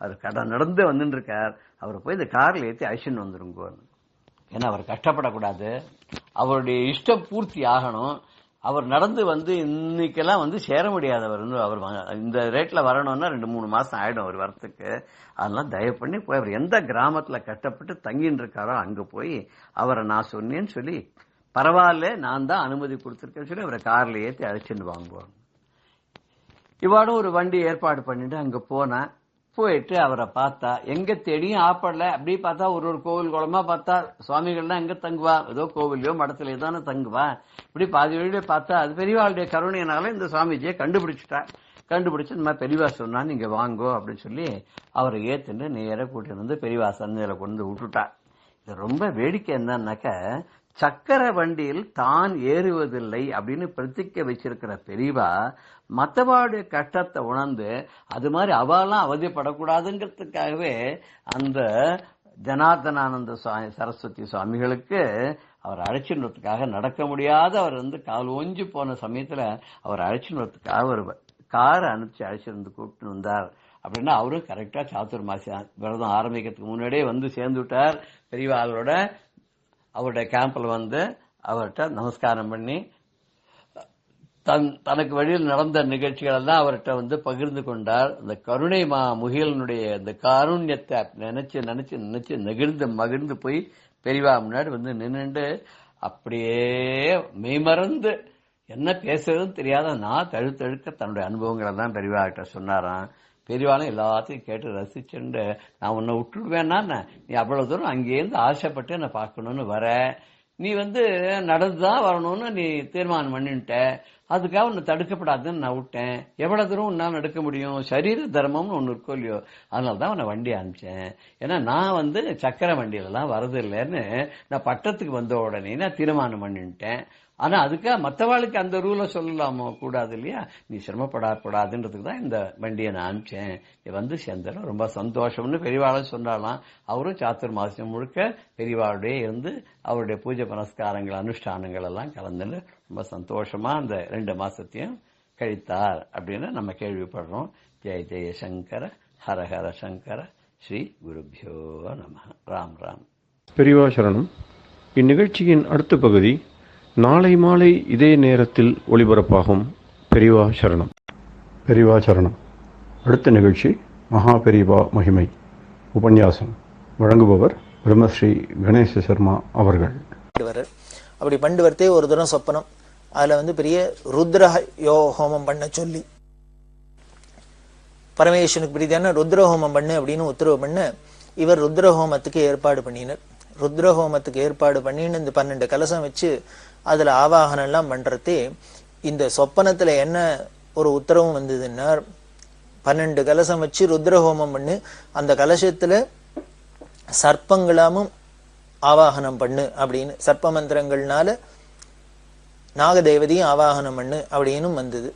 [SPEAKER 4] அவர் நடந்து வந்துட்டு இருக்கார். அவரை போய் இந்த கார்ல ஏற்றி அழிச்சுன்னு வந்துருங்க. ஏன்னா அவர் கஷ்டப்படக்கூடாது, அவருடைய இஷ்டம் பூர்த்தி ஆகணும். அவர் நடந்து இன்னைக்கெல்லாம் சேர முடியாதவர். அவர் இந்த ரேட்ல வரணும்னா 2-3 மாசம் ஆயிடும் அவர் வரத்துக்கு. அதனால தயவு பண்ணி போய் அவர் எந்த கிராமத்துல கஷ்டப்பட்டு தங்கின்னு இருக்காரோ அங்க போய் அவரை நான் சொன்னேன்னு சொல்லி, பரவாயில்ல நான் தான் அனுமதி கொடுத்துருக்கேன்னு சொல்லி அவரை கார்ல ஏற்றி அழைச்சிட்டு வாங்குவாங்க. இவாடும் ஒரு வண்டி ஏற்பாடு பண்ணிட்டு அங்க போயிட்டு அவரை பார்த்தா, எங்க தேடியும் ஆப்படல. அப்படி பார்த்தா ஒரு கோவில் குளமா பார்த்தா, சுவாமிகள்லாம் எங்க தங்குவா? ஏதோ கோவிலையோ மடத்திலேயோ தானே தங்குவா. இப்படி பாதி வழியில பார்த்தா அது பெரியவாளுடைய கருணையினால இந்த சுவாமிஜியை கண்டுபிடிச்சு இந்த மாதிரி பெரியவா சொன்னா நீங்க வாங்கோ அப்படின்னு சொல்லி அவரை ஏத்துட்டு நேர கூட்டிட்டு வந்து பெரியவா சந்தையில கொண்டு விட்டுட்டா. இது ரொம்ப வேடிக்கை என்னன்னாக்க, சக்கர வண்டியில் தான் ஏறுவதில்லை அப்படின்னு பிரதிக்க வச்சிருக்கிற பெரியவா மத்தவாளுடைய கஷ்டத்தை உணர்ந்து அது மாதிரி அவெல்லாம் அவதிப்படக்கூடாதுங்கிறதுக்காகவே அந்த ஜனார்தனானந்த சரஸ்வதி சுவாமிகளுக்கு அவர் அழைச்சின்றதுக்காக நடக்க முடியாத அவர் கால் ஓஞ்சி போன சமயத்துல அவர் அழைச்சின்றதுக்காக ஒரு காரை அனுப்பிச்சு அழைச்சிருந்து கூப்பிட்டு வந்தார். அப்படின்னா அவரும் கரெக்டா சாதுர்மாசி விரதம் ஆரம்பிக்கிறதுக்கு முன்னாடியே சேர்ந்து விட்டார். பெரியவாளோட அவருடைய கேம்பில் அவர்கிட்ட நமஸ்காரம் பண்ணி தனக்கு வழியில் நடந்த நிகழ்ச்சிகள் எல்லாம் அவர்கிட்ட பகிர்ந்து கொண்டார். அந்த கருணை முகிலனுடைய அந்த காருண்யத்தை நினைச்சு மகிழ்ந்து போய் பெரியவா முன்னாடி நின்னுண்டு அப்படியே மெய்மறந்து என்ன பேசுறதுன்னு தெரியாத நான் தழுக்க தன்னுடைய அனுபவங்களை தான் பெரியவா கிட்ட சொன்னாராம். பெரியவாளும் எல்லாத்தையும் கேட்டு ரசிச்சுண்டு, நான் உன்னை விட்டுடுவேன்னா நீ அவ்வளவு தூரம் அங்கேருந்து ஆசைப்பட்டு என்னை பார்க்கணும்னு வர, நீ நடந்துதான் வரணும்னு நீ தீர்மானம் பண்ணிட்ட, அதுக்காக உன்னை தடுக்கப்படாதுன்னு நான் விட்டேன். எவ்வளவு தூரம் உன்னால நடக்க முடியும்? சரீர தர்மம்னு ஒண்ணு இருக்கோ இல்லையோ, அதனாலதான் உன்னை வண்டி அனுப்பிச்சேன். ஏன்னா நான் சக்கர வண்டியில எல்லாம் வரது இல்லைன்னு நான் பட்டத்துக்கு வந்த உடனே நான் தீர்மானம் பண்ணிட்டேன். ஆனா அதுக்காக மற்றவாளுக்கு அந்த ரூலை சொல்லலாமோ? கூடாது இல்லையா? நீ சிரமப்படாதுன்றதுக்கு தான் இந்த வண்டியை நான் அனுப்பிச்சேன். நீ சேர்ந்தல ரொம்ப சந்தோஷம்னு பெரியவாளை சொன்னாலாம். அவரும் சாதுர்மாசியம் முழுக்க பெரியவாளுடைய இருந்து அவருடைய பூஜை புனஸ்காரங்கள் அனுஷ்டானங்கள் எல்லாம் கலந்துன்னு ரொம்ப சந்தோஷமா அந்த 2 மாசத்தையும் கழித்தார் அப்படின்னு நம்ம கேள்விப்படுறோம். ஜெய ஜெய சங்கர ஹர ஹர சங்கர ஸ்ரீ குருபியோ நம. ராம் ராம்.
[SPEAKER 1] பெரியவா சரணம். இந்நிகழ்ச்சியின் அடுத்த பகுதி நாளை மாலை இதே நேரத்தில் ஒளிபரப்பாகும். பெரியவா சரணம். பெரியவா சரணம். அடுத்த நிகழ்ச்சி மகா பெரியவா மகிமை உபன்யாசம். வழங்குபவர் பிரம்மஸ்ரீ கணேச சர்மா அவர்கள்.
[SPEAKER 2] அப்படி பண்டு வரத்தே ஒரு தரம் சொப்பனம். அதுல பெரிய ருத்ர ஹோமம் பண்ண சொல்லி, பரமேஸ்வனுக்கு பிரீதியான ருத்ர ஹோமம் பண்ணு அப்படின்னு உத்தரவு பண்ண இவர் ருத்ர ஹோமத்துக்கு ஏற்பாடு பண்ணினர். ருத்ர ஹோமத்துக்கு ஏற்பாடு பண்ணின்னு இந்த 12 கலசம் வச்சு அதுல ஆவாகனம் எல்லாம் பண்றதே, இந்த சொப்பனத்துல என்ன ஒரு உத்தரவும் வந்ததுன்னா, 12 கலசம் வச்சு ருத்ர ஹோமம் பண்ணு, அந்த கலசத்துல சர்ப்பங்களாமும் ஆவாகனம் பண்ணு அப்படின்னு சர்ப்ப மந்திரங்கள்னால நாகதேவதையும் ஆவாகனம் பண்ணு அப்படின்னு வந்தது.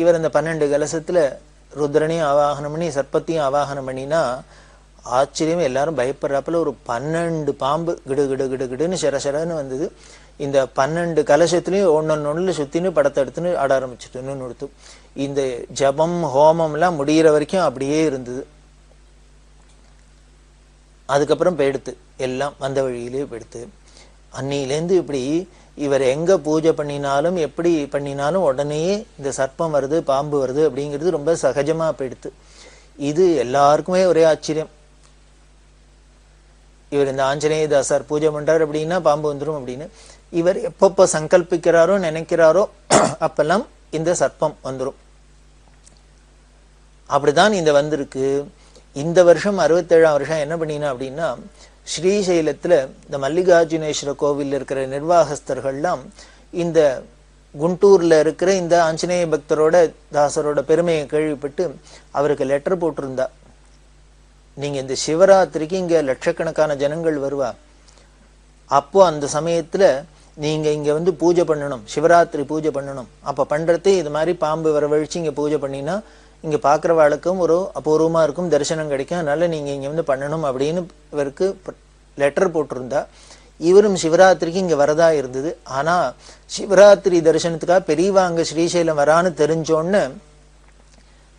[SPEAKER 2] இவர் இந்த 12 கலசத்துல ருத்ரனையும் ஆவாகனம் பண்ணி சர்ப்பத்தையும் ஆவாகனம் பண்ணினா ஆச்சரியம், எல்லாரும் பயப்படுறாப்புல ஒரு 12 பாம்பு கிடு கிடு கிடு கிடுன்னு சரசரன்னு வந்தது. இந்த 12 கலசத்துலயும் ஒன்னொன்னு சுத்தின்னு படத்தை எடுத்துன்னு ஆட ஆரம்பிச்சுட்டுன்னு கொடுத்து இந்த ஜபம் ஹோமம் எல்லாம் முடிகிற வரைக்கும் அப்படியே இருந்தது. அதுக்கப்புறம் போயிடுத்து, எல்லாம் வந்த வழியிலே போயிடுத்து. அன்னிலேருந்து இப்படி இவர் எங்க பூஜை பண்ணினாலும் எப்படி பண்ணினாலும் உடனேயே இந்த சர்ப்பம் வருது பாம்பு வருது அப்படிங்கிறது ரொம்ப சகஜமா போயிடுத்து. இது எல்லாருக்குமே ஒரே ஆச்சரியம். இவர் இந்த ஆஞ்சநேய தாசார் பூஜை பண்றாரு அப்படின்னா பாம்பு வந்துடும் அப்படின்னு. இவர் எப்பப்ப சங்கல்பிக்கிறாரோ நினைக்கிறாரோ அப்பெல்லாம் இந்த சர்ப்பம் வந்துடும். அப்படிதான் இந்த வந்திருக்கு. இந்த வருஷம் 67ஆம் வருஷம் என்ன பண்ணினா அப்படின்னா, ஸ்ரீசைலத்துல இந்த மல்லிகார்ஜுனேஸ்வர கோவில் இருக்கிற நிர்வாகஸ்தர்கள்லாம் இந்த குண்டூர்ல இருக்கிற இந்த ஆஞ்சநேய பக்தரோட தாசரோட பெருமையை கேள்விப்பட்டு அவருக்கு லெட்டர் போட்டிருந்தா, நீங்க இந்த சிவராத்திரிக்கு இங்க லட்சக்கணக்கான ஜனங்கள் வருவா, அப்போ அந்த சமயத்துல நீங்க இங்க வந்து பூஜை பண்ணணும், சிவராத்திரி பூஜை பண்ணணும். அப்ப பண்றதே இது மாதிரி பாம்பு வரவழிச்சு இங்க பூஜை பண்ணினா இங்க பாக்குறவாளுக்கும் ஒரு அபூர்வமா இருக்கும், தரிசனம் கிடைக்கும், அதனால நீங்க இங்க வந்து பண்ணணும் அப்படின்னு இவருக்கு லெட்டர் போட்டிருந்தா. இவரும் சிவராத்திரிக்கு இங்க வரதா இருந்தது. ஆனா சிவராத்திரி தரிசனத்துக்காக பெரியவா அங்க ஸ்ரீசைலம் வரான்னு தெரிஞ்சோன்னு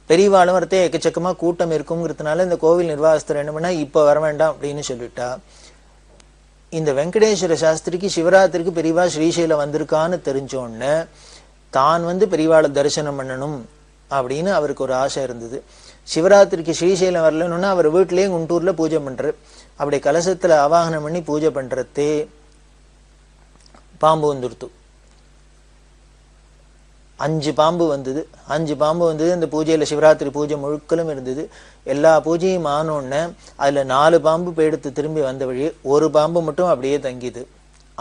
[SPEAKER 2] பெரியவாளும் வரத்தே எக்கச்சக்கமா கூட்டம் இருக்குங்கிறதுனால இந்த கோவில் நிர்வாகஸ்தர் என்ன பண்ணா, இப்ப வர வேண்டாம் அப்படின்னு சொல்லிட்டா. இந்த வெங்கடேஸ்வர சாஸ்திரிக்கு சிவராத்திரிக்கு பெரியவா ஸ்ரீசைலம் வந்திருக்கான்னு தெரிஞ்சோன்னு தான் வந்து பெரியவாளை தரிசனம் பண்ணணும் அப்படின்னு அவருக்கு ஒரு ஆசை இருந்தது. சிவராத்திரிக்கு ஸ்ரீசைலம் வரலன்னா அவர் வீட்டிலேயே குண்டூர்ல பூஜை பண்றாரு. அப்படி கலசத்துல ஆவாகனம் பண்ணி பூஜை பண்றதே பாம்பு வந்துடுத்து. 5 பாம்பு வந்தது. 5 பாம்பு வந்தது. அந்த பூஜையில சிவராத்திரி பூஜை முழுக்கலும் இருந்தது. எல்லா பூஜையும் ஆனோன்னு அதுல 4 பாம்பு போயிடுத்து. திரும்பி வந்த வழியே ஒரு பாம்பு மட்டும் அப்படியே தங்கிது.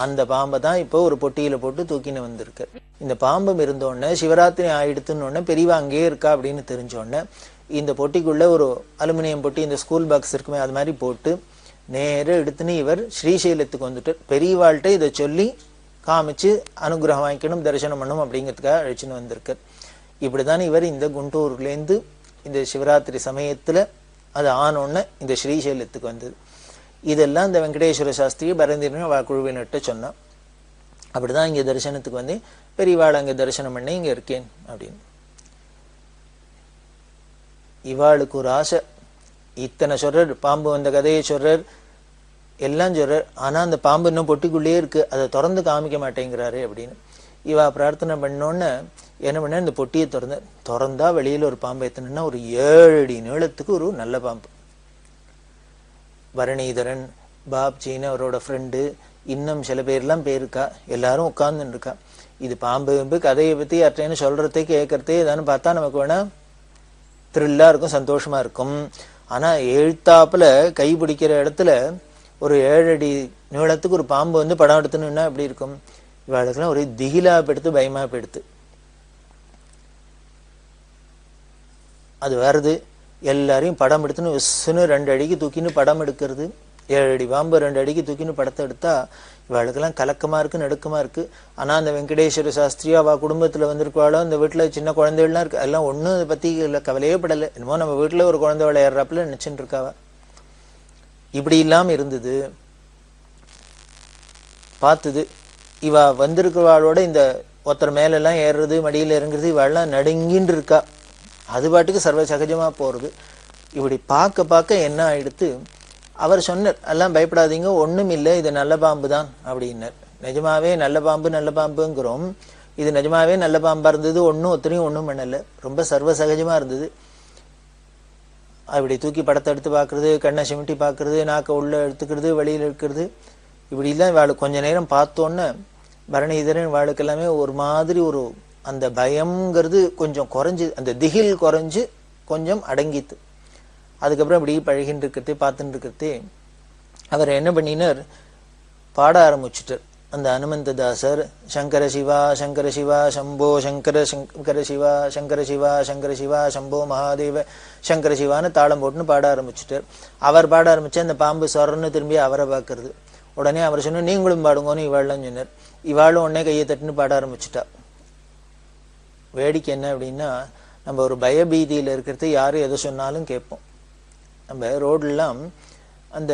[SPEAKER 2] அந்த பாம்பை தான் இப்போ ஒரு பொட்டியில போட்டு தூக்கின்னு வந்திருக்கு. இந்த பாம்பும் இருந்தோடனே சிவராத்திரி ஆயிடுத்துன்னு பெரியவா அங்கேயே இருக்கா அப்படின்னு தெரிஞ்சோடனே இந்த பொட்டிக்குள்ள ஒரு அலுமினியம் பொட்டி, இந்த ஸ்கூல் பாக்ஸ் இருக்குமே அது மாதிரி போட்டு நேரம் எடுத்துன்னு இவர் ஸ்ரீசைலத்துக்கு வந்துட்டு பெரியவாள்கிட்ட இதை சொல்லி காமிச்சு அனுகிரகம் வாங்கிக்கணும், தரிசனம் பண்ணணும் அப்படிங்கிறதுக்காக அழைச்சின்னு வந்திருக்கு. இப்படிதான் இவர் இந்த குண்டூர்லேருந்து இந்த சிவராத்திரி சமயத்துல அது ஆனோன்னு இந்த ஸ்ரீசைலத்துக்கு வந்தது. இதெல்லாம் இந்த வெங்கடேஸ்வர சாஸ்திரி பரந்திரன் குழுவினர்கிட்ட சொன்னான். அப்படிதான் இங்க தரிசனத்துக்கு வந்து பெரியவாள் அங்க தரிசனம் பண்ணி இங்க இருக்கேன் அப்படின்னு. இவாளுக்கு ஒரு ஆசை, இத்தனை சொல்றார், பாம்பு வந்த கதையை சொல்றார், எல்லாம் சொல்றார். ஆனா அந்த பாம்பு இன்னும் பொட்டிக்குள்ளேயே இருக்கு, அதை திறந்து காமிக்க மாட்டேங்கிறாரு அப்படின்னு. இவா பிரார்த்தனை பண்ணோன்னு என்ன பண்ண, இந்த பொட்டியை திறந்தா வெளியில ஒரு பாம்பு எத்தனைன்னா ஒரு 7 அடி நீளத்துக்கு ஒரு நல்ல பாம்பு. பரணிதரன், பாப்ஜின்னு அவரோட ஃப்ரெண்டு, இன்னும் சில பேர்லாம் போயிருக்கா, எல்லாரும் உட்கார்ந்துன்னு இருக்கா. இது பாம்பு கதையை பத்தி யார்ட்டேன்னு சொல்றதே கேட்கறதே ஏதானு பார்த்தா நமக்கு வேணா த்ரில்லா இருக்கும், சந்தோஷமா இருக்கும். ஆனா எழுத்தாப்புல கை பிடிக்கிற இடத்துல ஒரு 7 அடி நீளத்துக்கு ஒரு பாம்பு வந்து படம் எடுத்துணுன்னா எப்படி இருக்கும்? இவாளுக்கெல்லாம் ஒரே திகிலா பெடுத்து பயமா பெடுத்து அது வருது. எல்லாரையும் படம் எடுத்துன்னு விசுன்னு 2 அடிக்கு தூக்கின்னு படம் எடுக்கிறது. 7 அடி பாம்பு 2 அடிக்கு தூக்கின்னு படத்தை எடுத்தா இவாளுக்கெல்லாம் கலக்கமா இருக்கு, நடுக்கமா இருக்கு. ஆனா அந்த வெங்கடேஸ்வர சாஸ்திரியா அவ குடும்பத்துல வந்திருக்காளோ, அந்த வீட்டுல சின்ன குழந்தைகள்லாம் இருக்கு, அதெல்லாம் ஒன்னும் அதை பத்தி கவலையே படலை. என்னமோ நம்ம வீட்டுல ஒரு குழந்தை விளையாடுறாப்புல நினைச்சுட்டு இருக்காவ. இப்படி இல்லாம இருந்தது. பார்த்தது இவ வந்திருக்கிறவாளோட இந்த ஒருத்தர் மேல எல்லாம் ஏறுறது, மடியில இறங்குறது, இவாள்லாம் நடுங்கின்னு இருக்கா. அது பாட்டுக்கு சர்வ சகஜமா போறது. இப்படி பார்க்க பார்க்க என்ன ஆயிடுத்து, அவர் சொன்னார், எல்லாம் பயப்படாதீங்க, ஒண்ணும் இல்லை, இது நல்ல பாம்பு தான் அப்படின்னார். நிஜமாவே நல்ல பாம்புங்கிறோம், இது நிஜமாவே நல்ல பாம்பா இருந்தது. ஒத்தனையும் ஒன்றும் பண்ணல, ரொம்ப சர்வ சகஜமா இருந்தது. அப்படி தூக்கி படத்தை எடுத்து பார்க்கறது, கண்ணை சிமிட்டி பார்க்கறது, நாக்க உள்ள எடுத்துக்கிறது, வெளியில எடுக்கிறது, இப்படிலாம் இவாளுக்கு கொஞ்ச நேரம் பார்த்தோன்னு பரணிதரன் இவாளுக்கு எல்லாமே ஒரு மாதிரி ஒரு அந்த பயம்ங்கிறது கொஞ்சம் குறைஞ்சு, அந்த திகில் குறைஞ்சு கொஞ்சம் அடங்கித்து. அதுக்கப்புறம் இப்படி பழகின்னு இருக்கிறதே பார்த்துட்டு இருக்கிறதே அவர் என்ன பண்ணினார், பாட ஆரம்பிச்சுட்டார். அந்த அனுமந்ததாசர் சங்கர சிவா சங்கர சிவா சம்போ சங்கர சங்கர சிவா சங்கர சிவா சங்கர சிவா சம்போ மகாதேவ சங்கர சிவான்னு தாளம் போட்டுன்னு பாட ஆரம்பிச்சுட்டார். அவர் பாட ஆரம்பிச்சு அந்த பாம்பு சொரன்னு திரும்பி அவரை பார்க்கறது. உடனே அவர் சொன்னார், நீங்களும் பாடுங்கன்னு இவாள்லாம் சொன்னார். இவாளும் உடனே கையை தட்டுன்னு பாட ஆரம்பிச்சுட்டா. வேடிக்கை என்ன அப்படின்னா, நம்ம ஒரு பயபீதியில இருக்கிறது யாரும் எதை சொன்னாலும் கேட்போம். நம்ம ரோடெல்லாம் அந்த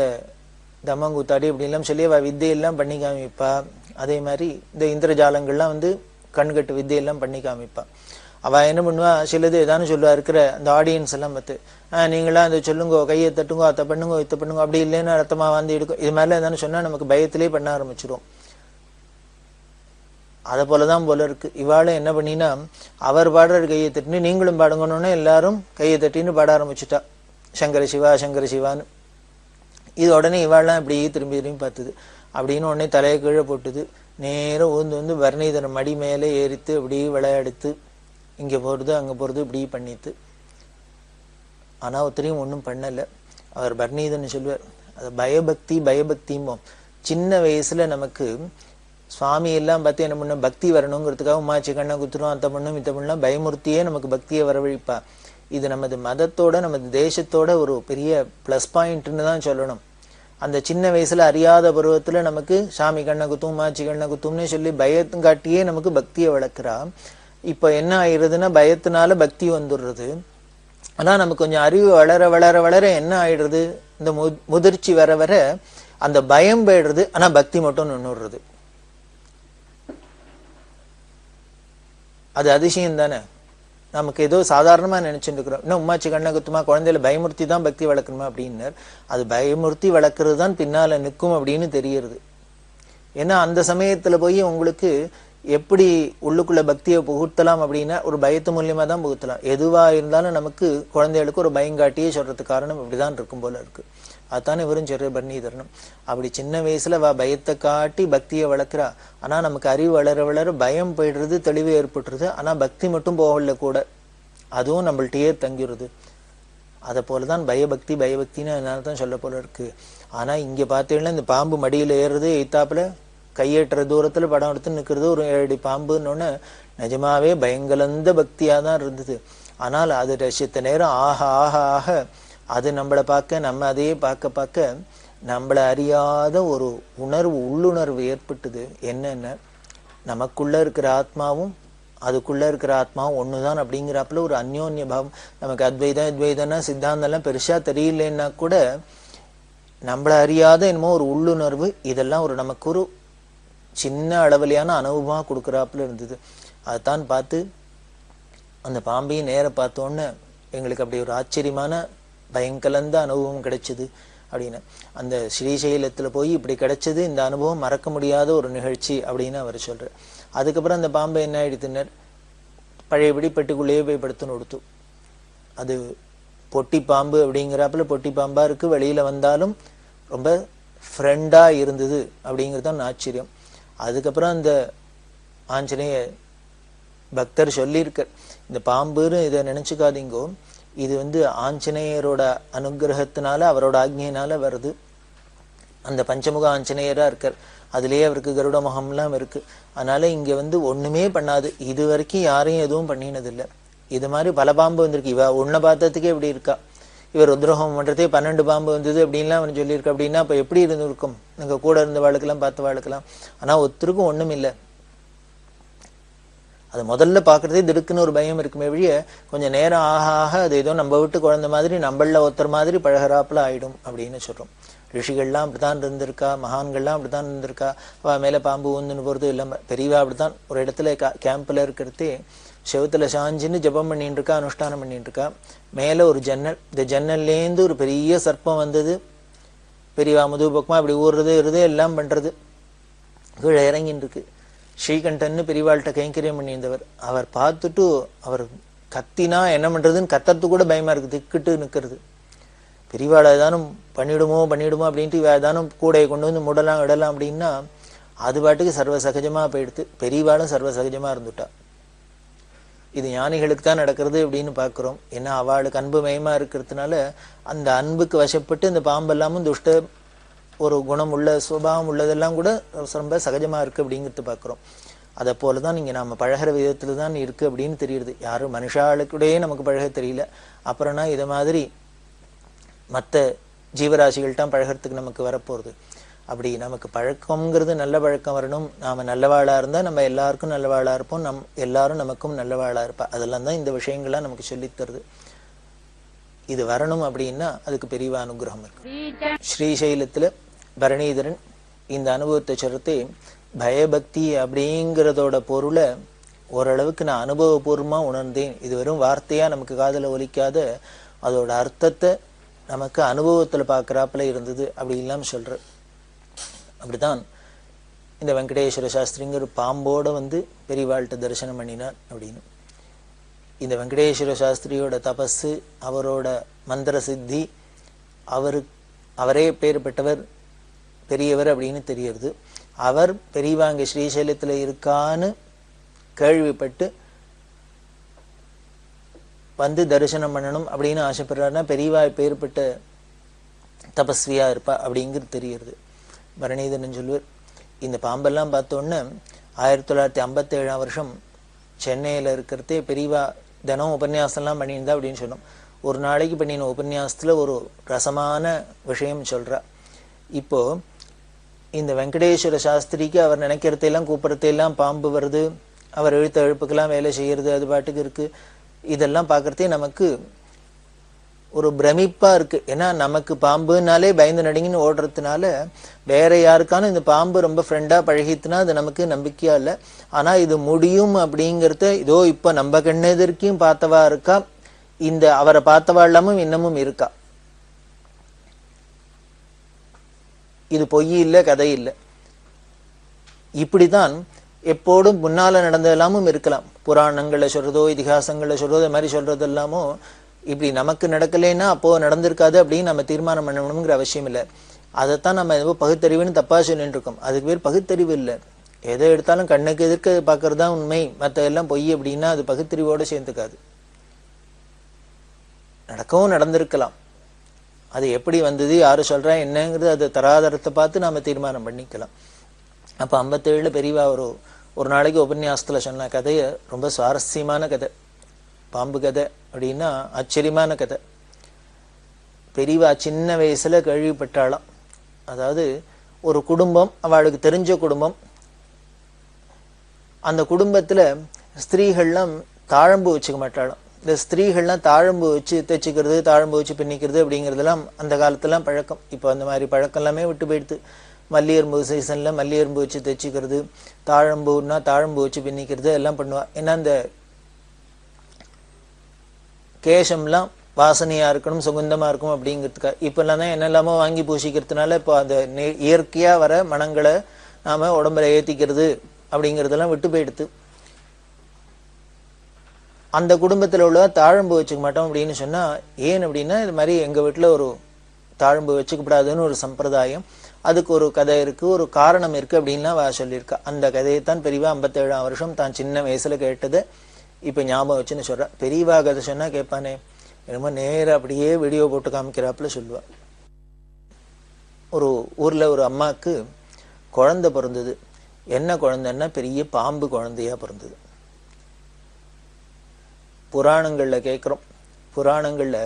[SPEAKER 2] தம்மங்குத்தாடி இப்படிலாம் சொல்லி அவள் வித்தையெல்லாம் பண்ணி காமிப்பா. அதே மாதிரி இந்த இந்திரஜாலங்கள்லாம் வந்து கண்கட்டு வித்தையெல்லாம் பண்ணி காமிப்பா. அவள் என்ன பண்ணுவா, சிலது ஏதானு சொல்லுவா இருக்கிற அந்த ஆடியன்ஸ் எல்லாம் பார்த்து, நீங்களாம் அதை சொல்லுங்கோ, கையை தட்டுங்கோ, அத்தை பண்ணுங்கோ, இத்தை பண்ணுங்கோ, அப்படி இல்லைன்னா ரத்தமாக வந்து எடுக்கும், இது மாதிரிலாம் ஏதானு சொன்னால் நமக்கு பயத்திலே பண்ண ஆரம்பிச்சிடும். அதை போலதான் போல இருக்கு. இவாளும் என்ன பண்ணினா, அவர் பாடுற கையை தட்டின்னு நீங்களும் பாடுங்கன்னு எல்லாரும் கையை தட்டின்னு பாட ஆரம்பிச்சுட்டா, சங்கர சிவா சங்கர சிவான்னு. இது உடனே இவாள்லாம் இப்படி திரும்பி திரும்பி பார்த்தது. அப்படின்னு உடனே தலையை கீழே போட்டுது. நேரம் ஊந்து வர்ணீதன மடி மேலே ஏறித்து இப்படி விளையாடுத்து, இங்க போறது அங்க போறது இப்படி பண்ணித்து. ஆனா ஒருத்தரையும் ஒன்றும் பண்ணல. அவர் பர்ணீதன்னு சொல்லுவார், அது பயபக்தி பயபக்திம்போம். சின்ன வயசுல நமக்கு சுவாமி எல்லாம் பார்த்து என்ன பண்ண, பக்தி வரணுங்கிறதுக்காக உமாச்சி கண்ணை குத்துறோம், அத்தை பண்ணும் இத்த பண்ணலாம், பயமுறுத்தியே நமக்கு பக்தியை வரவழிப்பா. இது நமது மதத்தோட நமது தேசத்தோட ஒரு பெரிய பிளஸ் பாயிண்ட்னு தான் சொல்லணும். அந்த சின்ன வயசுல அறியாத பருவத்துல நமக்கு சாமி கண்ணை குத்தும் உமாச்சி கண்ணை குத்தும்னு சொல்லி பயத்தும் காட்டியே நமக்கு பக்தியை வளர்க்குறா. இப்ப என்ன ஆயிடுறதுன்னா, பயத்தினால பக்தி வந்துடுறது. ஆனா நமக்கு கொஞ்சம் அறிவு வளர வளர வளர என்ன ஆயிடுறது, இந்த முதிர்ச்சி வர வர அந்த பயம் போயிடுறது. ஆனா பக்தி மட்டும் நின்றுடுறது. அது அதிசயம் தானே. நமக்கு ஏதோ சாதாரணமா நினைச்சுட்டு இருக்கிறோம். இன்னும் உமாச்சி கண்ணை குத்துமா, குழந்தையில பயமுறுத்தி தான் பக்தி வளர்க்கணுமா அப்படின்னு. அது பயமுறுத்தி வளர்க்கறது தான் பின்னால நிற்கும் அப்படின்னு தெரியுது. ஏன்னா அந்த சமயத்துல போய் உங்களுக்கு எப்படி உள்ளுக்குள்ள பக்தியை புகுத்தலாம் அப்படின்னா, ஒரு பயத்து மூலியமா தான் புகுத்தலாம். எதுவா இருந்தாலும் நமக்கு குழந்தைகளுக்கு ஒரு பயங்காட்டியே சொல்றதுக்கு காரணம் இப்படிதான் இருக்கும் போல இருக்கு. அதுதானே இவரும் சொல்ற பர்ணீதரனும். அப்படி சின்ன வயசுல பயத்தை காட்டி பக்தியை வளர்க்குறா. ஆனா நமக்கு அறிவு வளர வளர பயம் போயிடுறது, தெளிவு ஏற்பட்டுருது. ஆனா பக்தி மட்டும் போகல கூட, அதுவும் நம்மள்கிட்டயே தங்கிடுது. அதை போலதான் பயபக்தி பயபக்தின்னு அதனால தான் சொல்ல போல இருக்கு. ஆனா இங்க பார்த்தீங்கன்னா, இந்த பாம்பு மடியில ஏறுறது, எய்த்தாப்புல கையேற்ற தூரத்துல படம் எடுத்து நிற்கிறது ஒரு 7 அடி பாம்புன்னு நிஜமாவே பயங்கலந்த பக்தியா தான் இருந்தது. ஆனால் அது ரசித்த நேரம் ஆக ஆக ஆக அது நம்மளை பார்க்க, நம்ம அதையே பார்க்க பார்க்க நம்மளை அறியாத ஒரு உணர்வு, உள்ளுணர்வு ஏற்பட்டுது. என்னென்ன, நமக்குள்ள இருக்கிற ஆத்மாவும் அதுக்குள்ள இருக்கிற ஆத்மாவும் ஒண்ணுதான் அப்படிங்கிறாப்புல ஒரு அந்யோன்ய பாவம். நமக்கு அத்வைதம் அத்வைதம்னா சித்தாந்தம்லாம் பெருசா தெரியலன்னா கூட நம்மளை அறியாத என்னமோ ஒரு உள்ளுணர்வு, இதெல்லாம் ஒரு நமக்கு ஒரு சின்ன அளவிலையான அனுபவமா கொடுக்குறாப்புல இருந்தது. அதைத்தான் பார்த்து அந்த பாம்பையும் நேர பார்த்தோன்னு எங்களுக்கு அப்படி ஒரு ஆச்சரியமான பயங்கலந்த அனுபவம் கிடைச்சது அப்படின்னு. அந்த ஸ்ரீசைலத்துல போய் இப்படி கிடைச்சது, இந்த அனுபவம் மறக்க முடியாத ஒரு நிகழ்ச்சி அப்படின்னு அவர் சொல்றார். அதுக்கப்புறம் அந்த பாம்பை என்ன ஆயிடுத்துனர், பழையபடி பெட்டிக்குள்ளேயே போய் படுத்துன்னு கொடுத்து. அது பொட்டி பாம்பு அப்படிங்கிறாப்புல பொட்டி பாம்பா இருக்கு, வெளியில வந்தாலும் ரொம்ப ஃப்ரெண்டா இருந்தது அப்படிங்கிறது ஆச்சரியம். அதுக்கப்புறம் அந்த ஆஞ்சநேய பக்தர் சொல்லியிருக்கார், இந்த பாம்புன்னு இதை நினைச்சுக்காதீங்கோ, இது ஆஞ்சநேயரோட அனுகிரகத்தினால அவரோட ஆக்ஞையினால வருது. அந்த பஞ்சமுக ஆஞ்சநேயரா இருக்கார், அதுலயே அவருக்கு கருட முகம்லாம் இருக்கு. அதனால இங்க ஒண்ணுமே பண்ணாது. இது வரைக்கும் யாரையும் எதுவும் பண்ணினதில்லை. இது மாதிரி பல பாம்பு வந்திருக்கு. இவ உன்னை பார்த்ததுக்கே இப்படி இருக்கா. இவர் ருத்ரஹோமம் பண்றதே 12 பாம்பு வந்தது அப்படின்லாம் அவன் சொல்லியிருக்க. அப்படின்னா அப்ப எப்படி இருந்திருக்கும், நீங்க கூட இருந்த வாழ்க்கலாம் பார்த்து வாழ்க்கலாம். ஆனா ஒருத்தருக்கும் ஒண்ணும் இல்லை. அது முதல்ல பாக்குறதே திடுக்குன்னு ஒரு பயம் இருக்குமே வழிய, கொஞ்சம் நேரம் ஆக ஆக அது ஏதோ நம்ம விட்டு குழந்தை மாதிரி நம்மள ஒருத்தர் மாதிரி பழகிறாப்புல ஆயிடும் அப்படின்னு சொல்றோம். ரிஷிகள்லாம் அப்படித்தான் இருந்திருக்கா, மகான்கள்லாம் அப்படித்தான் இருந்திருக்கா. அவ மேல பாம்பு ஊந்துன்னு போறது இல்லாம பெரியவா அப்படித்தான் ஒரு இடத்துல கேம்ப்ல இருக்கிறதே செவத்துல சாஞ்சின்னு ஜபம் பண்ணிட்டு இருக்கா, அனுஷ்டானம் பண்ணிட்டு இருக்கா. மேல ஒரு ஜன்னல், இந்த ஜன்னல்லேருந்து ஒரு பெரிய சர்ப்பம் வந்தது. பெரியவா முது பக்கமா இப்படி ஊறுறது எல்லாம் பண்றது. கீழே இறங்கின்னு இருக்கு. ஸ்ரீகண்டன்னு பெரியவாள்கிட்ட கைங்கரியம் பண்ணியிருந்தவர். அவர் பார்த்துட்டு அவர் கத்தினா என்ன பண்றதுன்னு கத்துறது கூட பயமா இருக்கு, திக்கிட்டு நிக்கிறது. பெரியவாளை ஏதானும் பண்ணிடுமோ அப்படின்ட்டு ஏதானும் கூடையை கொண்டு முடலாம் இடலாம் அப்படின்னா அது பாட்டுக்கு சர்வ சகஜமா போயிடுத்து. பெரியவாளும் சர்வ சகஜமா இருந்துட்டா. இது ஞானிகளுக்கு தான் நடக்கிறது அப்படின்னு பாக்குறோம். ஏன்னா அவளுக்கு அன்பு மயமா இருக்கிறதுனால அந்த அன்புக்கு வசப்பட்டு இந்த பாம்பெல்லாமும் துஷ்ட ஒரு குணம் உள்ள சுபாவம் உள்ளதெல்லாம் கூட ரொம்ப சகஜமா இருக்கு அப்படிங்கிறது பாக்குறோம். அதை போலதான் இங்க நாம பழகிற விதத்துல தான் இருக்கு அப்படின்னு தெரியுது. யாரும் மனுஷாளுக்கூடயே நமக்கு பழக தெரியல, அப்புறம்னா இதை மாதிரி மற்ற ஜீவராசிகள்தான் பழகிறதுக்கு நமக்கு வரப்போறது. அப்படி நமக்கு பழக்கம்ங்கிறது நல்ல பழக்கம் வரணும். நாம நல்லவாளா இருந்தா நம்ம எல்லாருக்கும் நல்லவாளா இருப்போம், எல்லாரும் நமக்கும் நல்லவாளா இருப்பா. அதெல்லாம் தான் இந்த விஷயங்கள்லாம் நமக்கு சொல்லித் தருது. இது வரணும் அப்படின்னா அதுக்கு பெரிய அனுகிரகம் இருக்கு. ஸ்ரீசைலத்துல பரணிதரன் இந்த அனுபவத்தை சொல்றதே பயபக்தி அப்படிங்கிறதோட பொருளை ஓரளவுக்கு நான் அனுபவபூர்வமா உணர்ந்தேன். இது வெறும் வார்த்தையா நமக்கு காதுல ஒலிக்காத அதோட அர்த்தத்தை நமக்கு அனுபவத்துல பாக்குறாப்புல இருந்தது அப்படி இல்லாம சொல்ற. அப்படித்தான் இந்த வெங்கடேஸ்வர சாஸ்திரிங்கிற பாம்போட பெரியவாள்கிட்ட தரிசனம் பண்ணினார் அப்படின்னு. இந்த வெங்கடேஸ்வர சாஸ்திரியோட தபசு, அவரோட மந்திர சித்தி, அவரே பேர் பெற்றவர், பெரியவர் அப்படின்னு தெரியறது. அவர் பெரியவாங்க ஸ்ரீசைலத்துல இருக்கான்னு கேள்விப்பட்டு தரிசனம் பண்ணணும் அப்படின்னு ஆசைப்படுறாருன்னா பெரியவா பேர்பட்ட தபஸ்வியா இருப்பா அப்படிங்கிறது தெரியறது. பரணிதரன் சொல்லுவார், இந்த பாம்பெல்லாம் பார்த்தோன்னே 1957 சென்னையில இருக்கிறதே பெரியவா தினம் உபன்யாசம்லாம் பண்ணியிருந்தா அப்படின்னு சொன்னோம். ஒரு நாளைக்கு பண்ணின உபன்யாசத்துல ஒரு ரசமான விஷயம் சொல்றா. இப்போ இந்த வெங்கடேஸ்வர சாஸ்திரிக்கு அவர் நினைக்கிறதையெல்லாம் கூப்பிடுறதையெல்லாம் பாம்பு வருது, அவர் எழுத்த எழுப்புக்கெல்லாம் வேலை செய்யறது, அது பாட்டுக்கு இருக்கு. இதெல்லாம் பார்க்கறதே நமக்கு ஒரு பிரமிப்பா இருக்கு. ஏன்னா நமக்கு பாம்புனாலே பயந்து நடுங்கின்னு ஓடுறதுனால வேற யாருக்கான இந்த பாம்பு ரொம்ப ஃப்ரெண்டா பழகித்துனா அது நமக்கு நம்பிக்கையா இல்லை. ஆனா இது முடியும் அப்படிங்கறத இதோ இப்ப நம்ம கண்ணெதிர்க்கையும் பார்த்தவா இருக்கா, இந்த அவரை பார்த்தவா இல்லாமல் இன்னமும் இருக்கா. இது பொய் இல்லை, கதை இல்லை. இப்படிதான் எப்போதும் முன்னால நடந்ததெல்லாமும் இருக்கலாம். புராணங்கள்ல சொல்றதோ இதிகாசங்கள்ல சொல்றதோ இது மாதிரி சொல்றது எல்லாமோ இப்படி நமக்கு நடக்கலைன்னா அப்போ நடந்திருக்காது அப்படின்னு நம்ம தீர்மானம் பண்ணணுங்கிற அவசியம் இல்லை. அதைத்தான் நம்ம ஏதோ பகுத்தறிவுன்னு தப்பா சொல்லிட்டு இருக்கோம். அதுக்கு பேர் பகுத்தறிவு இல்லை. எதை எடுத்தாலும் கண்ணுக்கு எதிர்க்க பார்க்கறது தான் உண்மை, மற்ற எல்லாம் பொய் அப்படின்னா அது பகுத்தறிவோட சேர்ந்துக்காது. நடக்கவும் நடந்திருக்கலாம். அது எப்படி வந்தது, யாரு சொல்றா என்னங்கிறது அது தராதரத்தை பார்த்து நாம தீர்மானம் பண்ணிக்கலாம். அப்ப 57 பெரியவா ஒரு நாளைக்கு உபன்யாசத்துல சொன்ன கதைய ரொம்ப சுவாரஸ்யமான கதை, பாம்பு கதை அப்படின்னா ஆச்சரியமான கதை. பெரியவா சின்ன வயசுல கேள்விப்பட்டாளாம். அதாவது ஒரு குடும்பம், அவளுக்கு தெரிஞ்ச குடும்பம், அந்த குடும்பத்துல ஸ்திரீகள்லாம் தாழம்பு வச்சுக்க மாட்டாளாம். இந்த ஸ்திரீகள்லாம் தாழம்பு வச்சு தைச்சுக்கிறது, தாழம்பு வச்சு பின்னிக்கிறது அப்படிங்கிறதெல்லாம் அந்த காலத்துலாம் பழக்கம். இப்போ அந்த மாதிரி பழக்கம் எல்லாமே விட்டு போயிடுது. மல்லியரும்பு சீசன்ல மல்லியரும்பு வச்சு தைச்சிக்கிறது, தாழம்புன்னா தாழம்பு வச்சு பின்னிக்கிறது எல்லாம் பண்ணுவா. ஏன்னா அந்த கேசம்லாம் வாசனையா இருக்கணும், சுகந்தமா இருக்கும் அப்படிங்கிறதுக்காக. இப்பெல்லாம் தான் என்னெல்லாமோ வாங்கி பூசிக்கிறதுனால இப்போ அந்த இயற்கையா வர மனங்களை நாம உடம்புல ஏத்திக்கிறது அப்படிங்கிறதெல்லாம் விட்டு போயிடுது. அந்த குடும்பத்துல உள்ள தாழம்பு வச்சுக்க மாட்டோம் அப்படின்னு சொன்னா ஏன் அப்படின்னா, இது மாதிரி எங்க வீட்டுல ஒரு தாழம்பு வச்சுக்கப்படாதுன்னு ஒரு சம்பிரதாயம், அதுக்கு ஒரு கதை இருக்கு, ஒரு காரணம் இருக்கு அப்படின்லாம் சொல்லியிருக்கா. அந்த கதையைத்தான் பெரியவா 57 தான் சின்ன வயசுல கேட்டதை இப்ப ஞாபகம் வச்சுன்னு சொல்றா. பெரியவா கதை சொன்னா கேட்பானே, என்னமோ நேரம் அப்படியே வீடியோ போட்டு காமிக்கிறாப்புல சொல்லுவா. ஒரு ஊர்ல ஒரு அம்மாக்கு குழந்தை பிறந்தது. என்ன குழந்தைன்னா பெரிய பாம்பு குழந்தையா பிறந்தது. புராணங்கள்ல கேட்கிறோம். புராணங்கள்ல